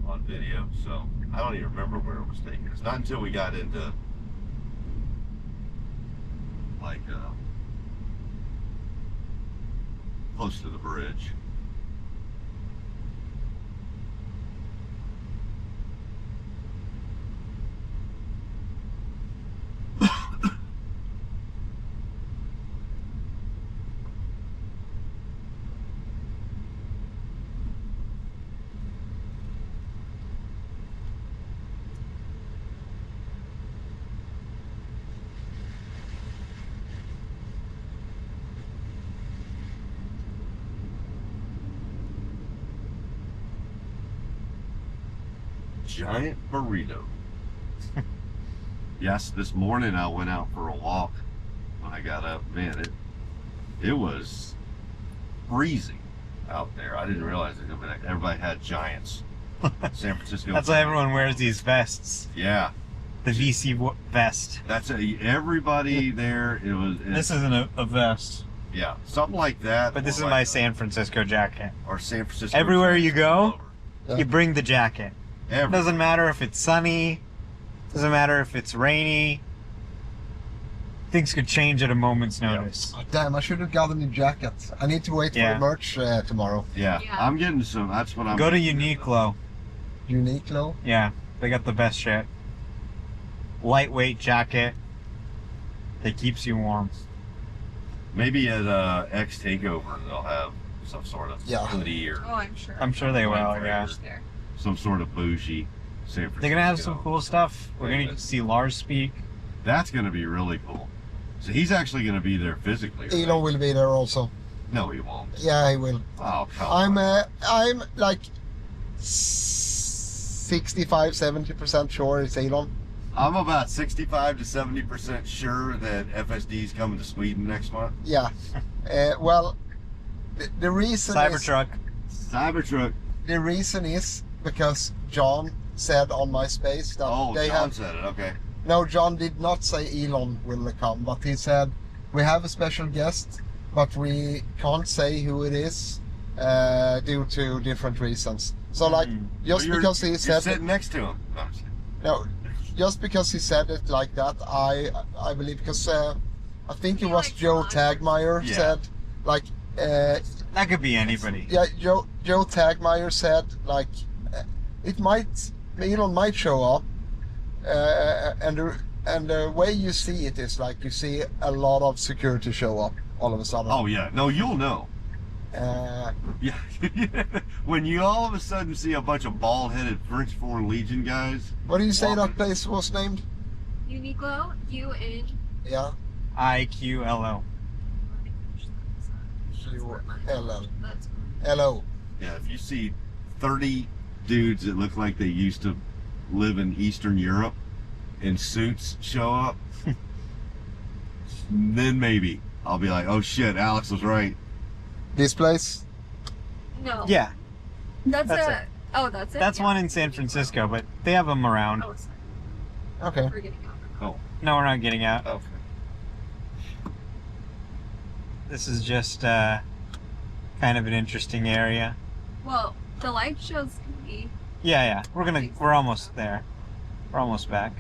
on video. So I don't even remember where it was taking us. Not until we got into like close to the bridge. Giant burrito. Yes, this morning I went out for a walk when I got up. Man, it was freezing out there. I didn't realize it. Everybody had giants. San Francisco. That's why everyone wears these vests. Yeah. The VC vest. That's everybody there. This isn't a vest. Yeah, something like that. But this is or my like San Francisco jacket. or San Francisco. Everywhere you go, pullover. Yeah. you bring the jacket. Everywhere. Doesn't matter if it's sunny. Doesn't matter if it's rainy. Things could change at a moment's notice. Oh, damn, I should have gotten a jacket. I need to wait for Yeah. the merch tomorrow. Yeah, Yeah. I'm getting some. That's what I'm. Go to Uniqlo. Uniqlo. Yeah, they got the best shit. Lightweight jacket that keeps you warm. Maybe at X Takeover they'll have some sort of Yeah. hoodie or Oh, I'm sure. I'm sure they will, yeah. There. some sort of bougie San Francisco. They're gonna have some cool stuff. We're gonna get to see Lars speak. That's gonna be really cool. So he's actually gonna be there physically. Right? Elon will be there also. No, he won't. Yeah, he will. Oh, come on. I'm like 65-70% sure it's Elon. I'm about 65 to 70% sure that FSD is coming to Sweden next month. Yeah. Well, the reason Cybertruck. the reason is because John said on MySpace that Oh, they John have. said it. Okay. No, John did not say Elon will come, but he said we have a special guest, but we can't say who it is due to different reasons. So, like, just Well, because he you're said sitting next to him. No, I'm just kidding. no, just because he said it like that, I believe because I think it He was likes Joe John. Tagmeyer Yeah. said like That could be anybody. yeah Joe Tagmeyer said like Elon might show up and the way you see it is like you see a lot of security show up all of a sudden. Oh yeah. No, you'll know. Yeah. When you all of a sudden see a bunch of bald-headed French Foreign Legion guys. what do you say walking- that place was named? Uniqlo, UN. Yeah, IQLO. ULL. That's Hello. Yeah, if you see 30 dudes that look like they used to live in Eastern Europe in suits show up, then maybe I'll be like, oh shit, Alex was right. This place? no. Yeah, That's That's a. Oh, that's it. that's Yeah. one in San Francisco, but they have them around. Oh, sorry. Okay. We're getting out. No, we're not getting out. Okay. This is just kind of an interesting area. Well, the light shows can be. Yeah, we're almost there. We're almost back.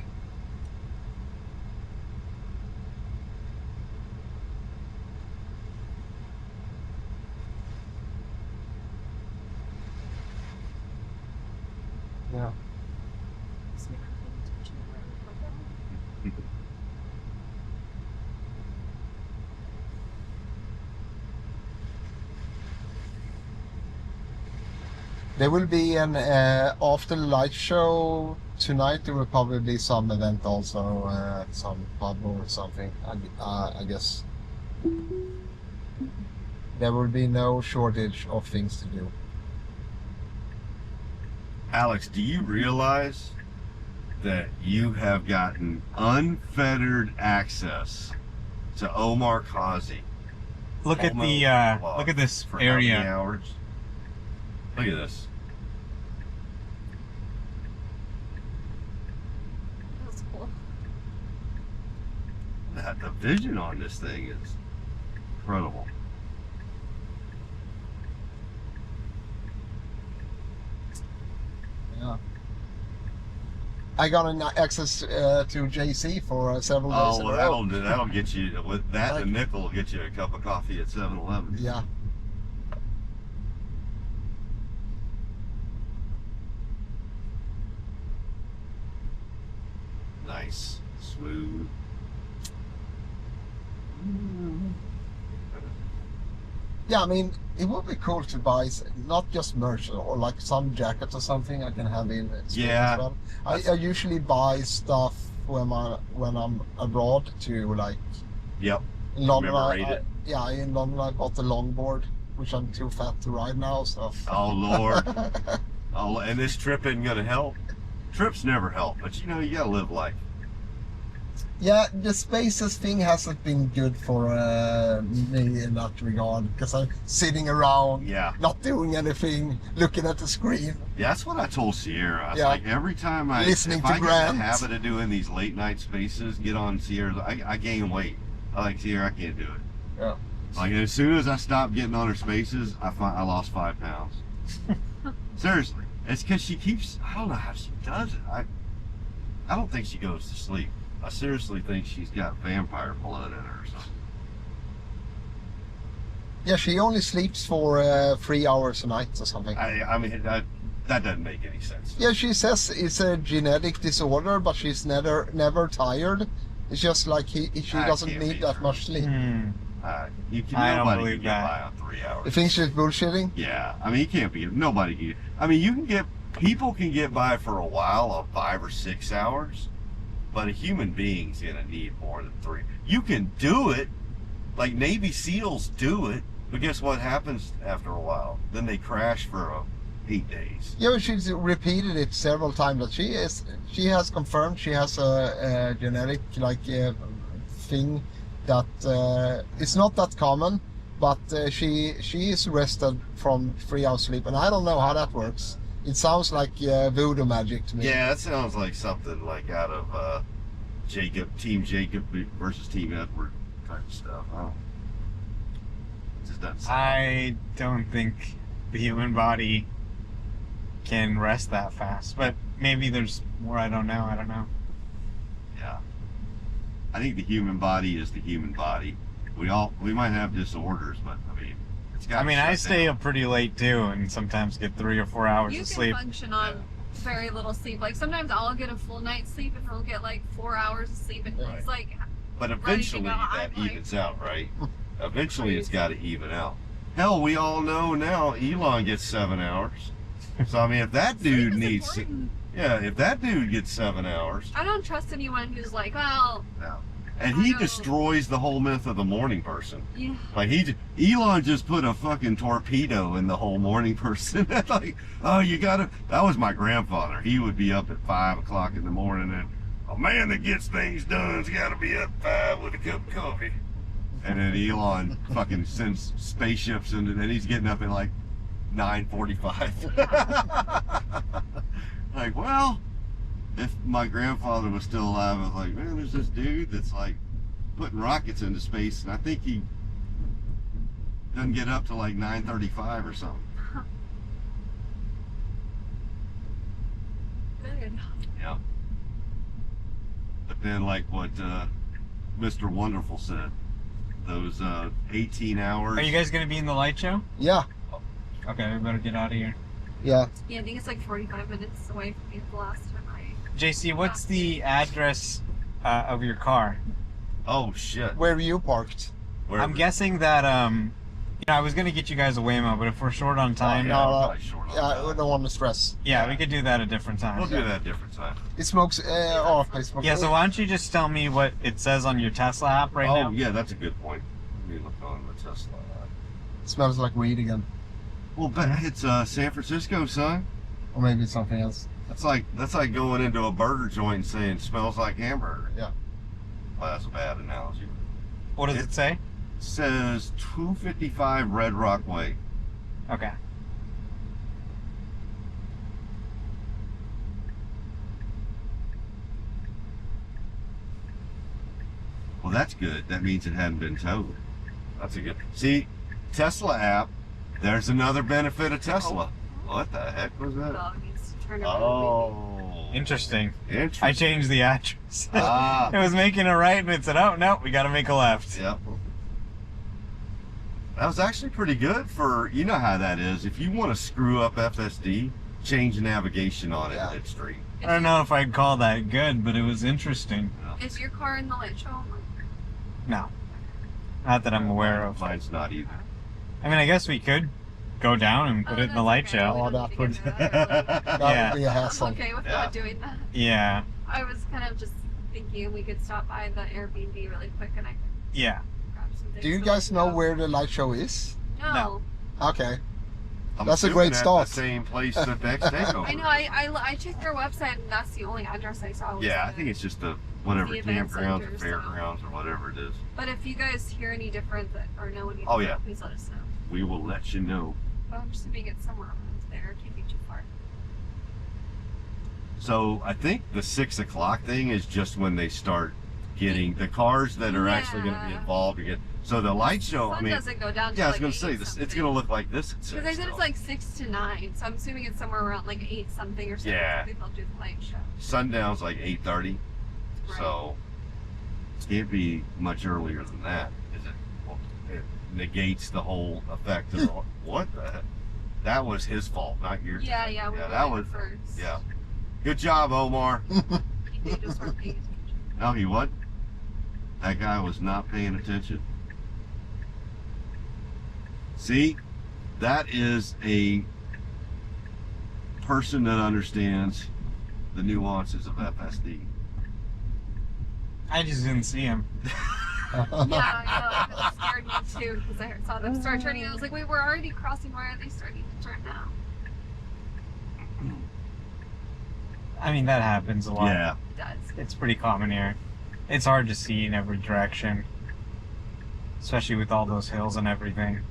Yeah. There will be an after light show tonight. There will probably be some event also, some pub or something. I guess there will be no shortage of things to do. Alex, do you realize that you have gotten unfettered access to Omar Kazi? Look at the look at this For how many area. hours? Look at this. That's cool. The vision on this thing is incredible. Yeah. I got an access to JC for several days Oh, in a well, row. that'll get you, with that and a nickel, will get you a cup of coffee at 7-Eleven. Yeah. Nice, smooth. Yeah, I mean, it would be cool to buy not just merch or like some jacket or something I can have in Spain Yeah. as well. I usually buy stuff when I'm abroad to like Yep. in London. Commemorate it. Yeah, in London I bought the longboard, which I'm too fat to ride now. So. Oh, Lord. Oh, and this trip isn't going to help. Trips never help, but you know, you got to live life. Yeah, the spaces thing hasn't been good for me in that regard because I'm sitting around, Yeah. not doing anything, looking at the screen. Yeah, that's what I told Sierra. I was Yeah. like, every time I, Listening if to I get in Grant. the habit of doing these late night spaces, get on Sierra's, I gain weight. I like Sierra, I can't do it. Yeah. Like as soon as I stopped getting on her spaces, I lost 5 pounds. Seriously, it's because she keeps. I don't know how she does it. I don't think she goes to sleep. I seriously think she's got vampire blood in her or something. Yeah, she only sleeps for 3 hours a night or something. I mean that doesn't make any sense. Yeah, she says it's a genetic disorder, but she's never tired. It's just like she I doesn't can't need be that her. much sleep. I don't Nobody believe can get that. by on 3 hours. You think she's bullshitting? Yeah, I mean, you can't be. Nobody can. I mean, people can get by for a while of 5 or 6 hours, but a human being's gonna need more than 3. You can do it, like Navy SEALs do it, but guess what happens after a while? Then they crash for 8 days. Yeah, but she's repeated it several times. That she has confirmed she has a genetic thing that it's not that common, but she is rested from 3 hours sleep, and I don't know how that works. It sounds like voodoo magic to me. Yeah, that sounds like something like out of Team Jacob versus Team Edward type of stuff. I don't. It just doesn't sound. I don't think the human body can rest that fast, but maybe there's more. I don't know. Yeah. I think the human body is the human body. We might have disorders, but I mean, it's got. I mean, I stay up pretty late too, and sometimes get 3 or 4 hours You of can sleep. function on very little sleep. Like sometimes I'll get a full night's sleep and he'll get like 4 hours of sleep, and Right. he's like, But ready to eventually go. that I'm like- evens out, right? Eventually it's got to even out. Hell, we all know now Elon gets 7 hours. So I mean, if that dude sleep is needs, important. if that dude gets 7 hours, I don't trust anyone who's like, well, and he destroys the whole myth of the morning person. yeah. Like Elon just put a fucking torpedo in the whole morning person. Like, oh, that was my grandfather. He would be up at 5 o'clock in the morning, and a man that gets things done's got to be up 5 with a cup of coffee. And then Elon fucking sends spaceships, and then he's getting up at like 9:45. Like, well, if my grandfather was still alive, I was like, man, there's this dude that's like putting rockets into space, and I think he doesn't get up to like 9:35 or something. Good. Yeah. But then, like what Mr. Wonderful said, those 18 hours. Are you guys gonna be in the light show? Yeah, Okay, we better get out of here. yeah. Yeah, I think it's like 45 minutes away from me the last time JC, what's the address of your car? Oh shit. Where are you parked? Where I'm guessing that I was gonna get you guys a Waymo, but if we're short on time, yeah, No, we're probably short on Yeah, time. we don't want to stress. we could do that a different time. We'll do that a different time. It smokes. I smoke. Yeah, so why don't you just tell me what it says on your Tesla app right Oh now? yeah, that's a good point. Let me look on the Tesla. It smells like weed again. Well, but it's San Francisco, son. Or maybe it's something else. That's like going into a burger joint and saying smells like hamburger. Yeah. Well, that's a bad analogy. What does it say? It says 255 Red Rock Way. Okay. Well, that's good. That means it hadn't been towed. That's a good. See, Tesla app. There's another benefit of Tesla. What the heck was that? Dog needs to turn around. Interesting. Interesting. I changed the address. Ah. It was making a right and it said, oh, no, we got to make a left. Yep. That was actually pretty good for, you know how that is. If you want to screw up FSD, change the navigation on it Yeah. midstream. I don't know if I'd call that good, but it was interesting. Is your car in the light show? No. Not that I'm aware of. Mine's not either. I mean, I guess we could go down and put it in the light show. Oh, that would- Yeah. That would be a I'm hassle. okay with Yeah. not doing that. Yeah. I was kind of just thinking we could stop by the Airbnb really quick and I could Yeah. grab some things. Do you to guys let know know. where the light show is? No. Okay. I'm That's a assuming great at start. The same place that the X-Takeover. I know. I checked their website and that's the only address I saw. Was Yeah, I the- think it's just the whatever the event campgrounds or center, so- fairgrounds or whatever it is. But if you guys hear any different or know any different, Oh, yeah. please let us know. We will let you know. But I'm assuming it's somewhere around there. It can't be too far. So I think the 6 o'clock thing is just when they start getting the cars that are actually going to be Yeah. involved again. So the light show, I Sun mean, doesn't go down. yeah, I was like going to say 8 this. It's something. going to look like this at 6. Because they said though. it's like 6 to 9, so I'm assuming it's somewhere around like 8 something or something. Yeah. I think they'll do the light show. Sundown's like 8:30, Right. so it can't be much earlier than that, is it? Well, it negates the whole effect of the, what the heck? That was his fault, not yours. Yeah, we Yeah, were that there was- first. Yeah. Good job, Omar. They just weren't paying attention. No, he what? That guy was not paying attention. See, that is a person that understands the nuances of FSD. I just didn't see him. Yeah, I know. It scared me too because I saw them start turning. I was like, wait, we're already crossing. Why are they starting to turn now? I mean, that happens a lot. Yeah. It does. It's pretty common here. It's hard to see in every direction, especially with all those hills and everything.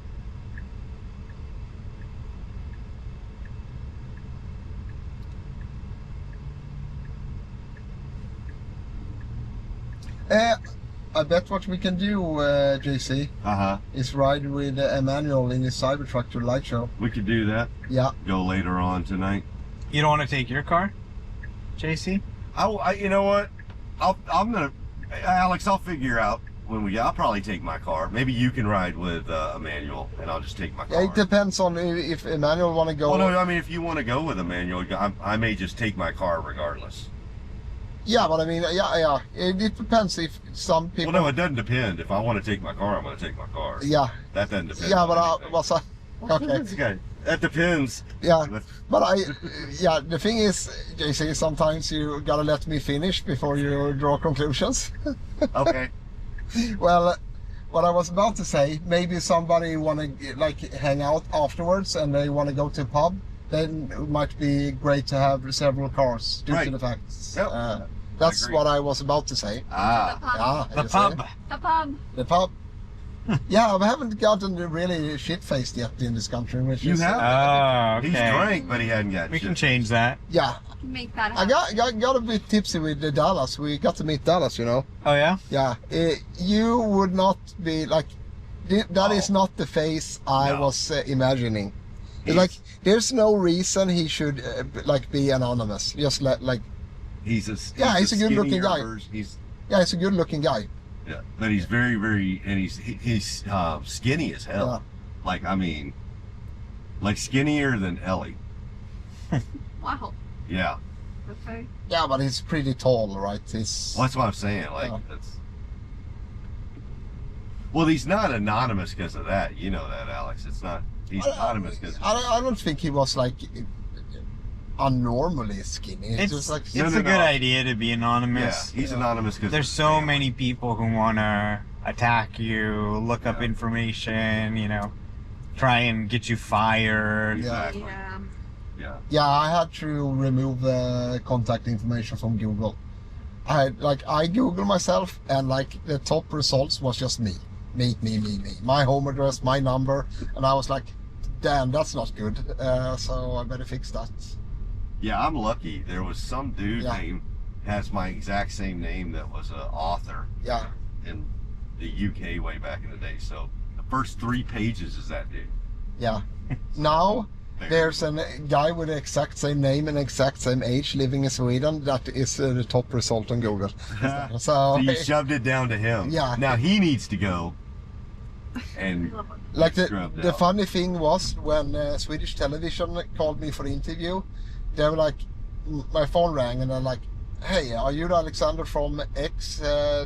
I bet what we can do, JC, Uh-huh. is ride with Emmanuel in his Cybertruck to the light show. We could do that. Yeah. Go later on tonight. You don't want to take your car, JC? You know what? I'm gonna, Alex. I'll figure out when I'll probably take my car. Maybe you can ride with Emmanuel, and I'll just take my car. It depends on if Emmanuel want to go. Well, no, I mean, if you want to go with Emmanuel, I may just take my car regardless. Yeah, but I mean, yeah. It depends if some people. Well, no, it doesn't depend. If I want to take my car, I'm going to take my car. Yeah. That doesn't depend. Yeah, on but anything. what's that? Okay. That depends. Yeah, but yeah, the thing is, JC, sometimes you gotta let me finish before you draw conclusions. Okay. Well, what I was about to say, maybe somebody wanna like hang out afterwards and they wanna go to a pub, then it might be great to have several cars due to Right. the facts. Yep. That's agree. what I was about to say. Ah. Yeah, The you see? pub. The pub. The pub. Yeah, I haven't gotten really shit-faced yet in this country, which You is have? Oh, He's okay. drank, but he hadn't got We shit. can change that. yeah. Make that I happen. got a bit tipsy with the Dallas. We got to meet Dallas, you know. Oh, yeah? Yeah, you would not be like. That is not the face I No. was imagining. It's He's- like, there's no reason he should like be anonymous. Just like, He's a he's a good-looking skinnier guy. version. He's yeah, he's a good-looking guy. yeah, but he's very, very, and he's skinny as hell. Yeah. Like I mean, like skinnier than Ellie. Wow. Yeah, Okay. Yeah, but he's pretty tall, right? He's well, that's what I'm saying. Like Yeah. that's. Well, he's not anonymous because of that. You know that, Alex. It's not. He's anonymous because. I don't think he was like unnormally skinny. It's just like It's a good idea to be Yeah, anonymous. he's anonymous because There's so many people who want to attack you, look up Yeah. information, try and get you fired. Yeah. Exactly. Yeah. Yeah, I had to remove the contact information from Google. I Googled myself, and like the top results was just me. My home address, my number, and I was like, damn, that's not good. So I better fix that. Yeah, I'm lucky. There was some dude named has my exact same name that was an author. Yeah. In the UK way back in the day. So the first 3 pages is that dude. Yeah. Now there's a guy with the exact same name and exact same age living in Sweden that is the top result on Google. So you shoved it down to him. Yeah. Now he needs to go and like the funny thing was when Swedish television called me for the interview, they were like, my phone rang and they're like, hey, are you the Alexander from X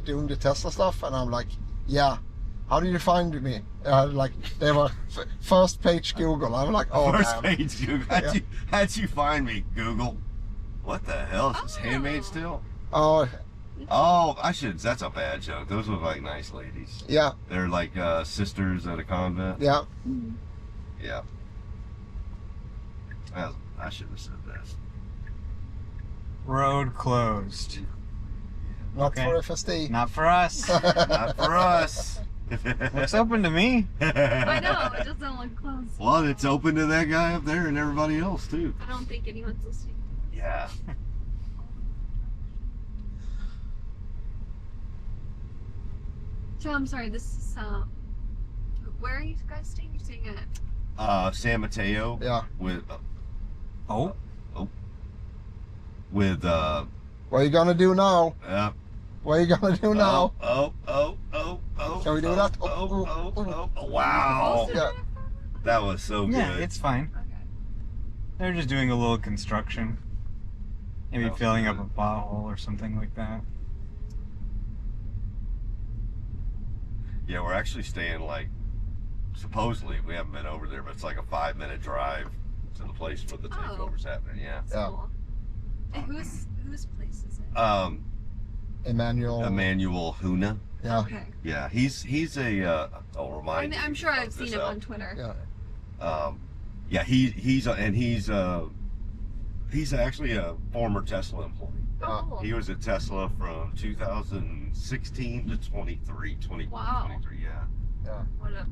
doing the Tesla stuff? And I'm like, yeah. How did you find me? Like they were first page Google. I'm like, oh, first damn. page Google. How'd you find me, Google? What the hell? Is this handmade still? Oh, that's a bad joke. Those look like nice ladies. yeah, They're like sisters at a convent. yeah. Yeah. Well, I shouldn't have said that. Road closed. Not Okay. for FSD. Not for us. Not for us. Looks open to me. I know, it doesn't look close. Well, it's open to that guy up there and everybody else too. I don't think anyone's listening. Yeah. So I'm sorry, this is where are you guys staying? You're staying at San Mateo. Yeah. With Oh. with What are you gonna do now? What are you gonna do now? Oh. Can we do that? Wow. Yeah. That was so good. Yeah, it's fine. okay. They're just doing a little construction. Maybe Oh, filling up good. a pothole or something like that. Yeah, we're actually staying like, supposedly, we haven't been over there, but it's like a 5-minute drive to the place where the takeover's happening. Yeah. That's Yeah. cool. And whose place is it? Emmanuel. Emmanuel Huna. Yeah. Okay. Yeah, he's a. I'll remind you. I'm sure I've of seen this him out. on Twitter. Yeah. Yeah, he's actually a former Tesla employee. Oh, cool. He was at Tesla from 2016 to 23. Wow. 23, yeah. What a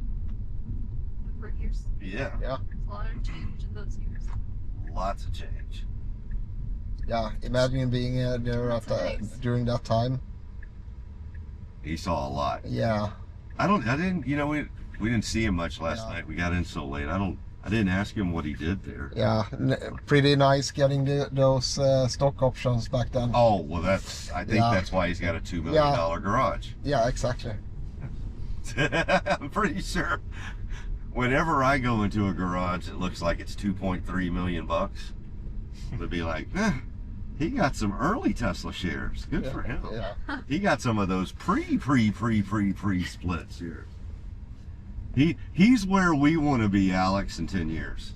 number of years. Yeah, Yeah. There's a lot of change in those years. lots of change. Yeah. Imagine being there at That's nice. during that time. He saw a lot. Yeah. I didn't, we didn't see him much last Yeah. night. We got in so late. I didn't ask him what he did there. Yeah. Pretty nice getting those stock options back then. Oh, well, I think Yeah. that's why he's got a $2 million garage. Yeah. Exactly. I'm pretty sure whenever I go into a garage that looks like it's 2.3 million bucks, they'd be like, he got some early Tesla shares. Good for him. Yeah. He got some of those pre splits here. He's where we want to be, Alex, in 10 years.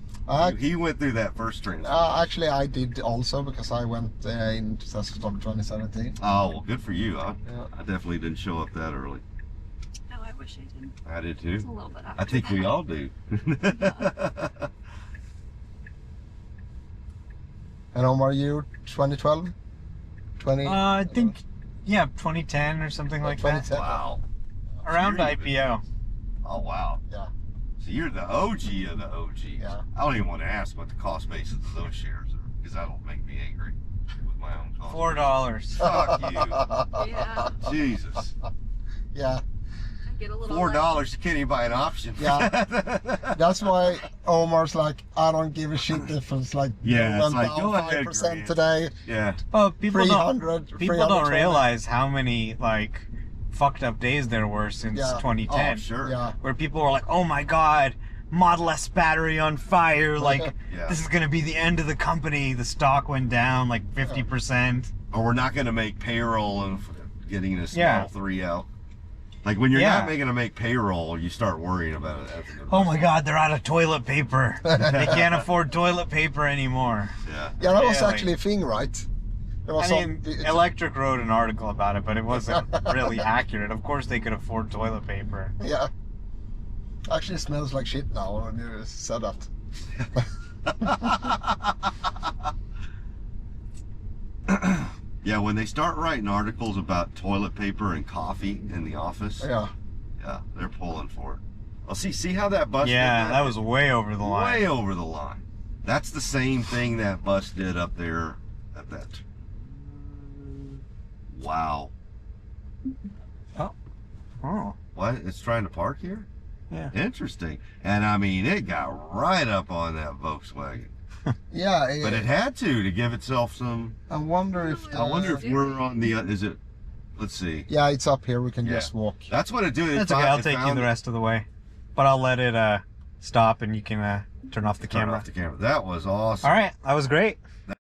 He went through that first transfer. Actually, I did also because I went in Tesla stock 2017. Oh, well, good for you. I Yeah. definitely didn't show up that early. No, I wish I did. I did It's too. a little bit after I think we that. all do. And Omar, you 2012? 20? I think, yeah, 2010 or something like that. 2010. Wow. Around You're even- IPO. Oh, wow. Yeah. So you're the OG of the OGs. Yeah. I don't even want to ask what the cost basis of those shares are because that'll make me angry with my own cost. $4. Fuck you. Yeah. Jesus. Yeah. I get a little $4, you can't even buy an option. Yeah. That's why Omar's like, I don't give a shit if it's like Yeah, it's went like, down go ahead, 5% Grant. today, Yeah. Well, people don't 320. realize how many like fucked up days there were since Yeah. 2010. Oh, sure. Yeah. Where people were like, "Oh my God, Model S battery on fire! Like Yeah. this is gonna be the end of the company." The stock went down like 50%. Or we're not going to make payroll and getting this Yeah. Model 3 out. Like when you're Yeah. not making to make payroll, you start worrying about it. As an Oh my God, they're out of toilet paper. They can't afford toilet paper anymore. Yeah. Yeah, that was Really? actually a thing, right? There was I mean, Electric wrote an article about it, but it wasn't really accurate. Of course, they could afford toilet paper. yeah. Actually smells like shit now when you said that. when they start writing articles about toilet paper and coffee in the office, Yeah. yeah, they're pulling for it. Well, see how that bus Yeah, did that was way over the line. way over the line. That's the same thing that bus did up there at that. Wow. Oh. What? It's trying to park here? Yeah. Interesting. And I mean, it got right up on that Volkswagen. Yeah. But it had to give itself some. I wonder if. I wonder if we're on the. Is it? Let's see. Yeah, it's up here. We can Yeah. just walk. That's what it did. That's okay. I'll take you the rest of the way. But I'll let it stop and you can turn off the Turn camera. off the camera. That was awesome. All right. That was great.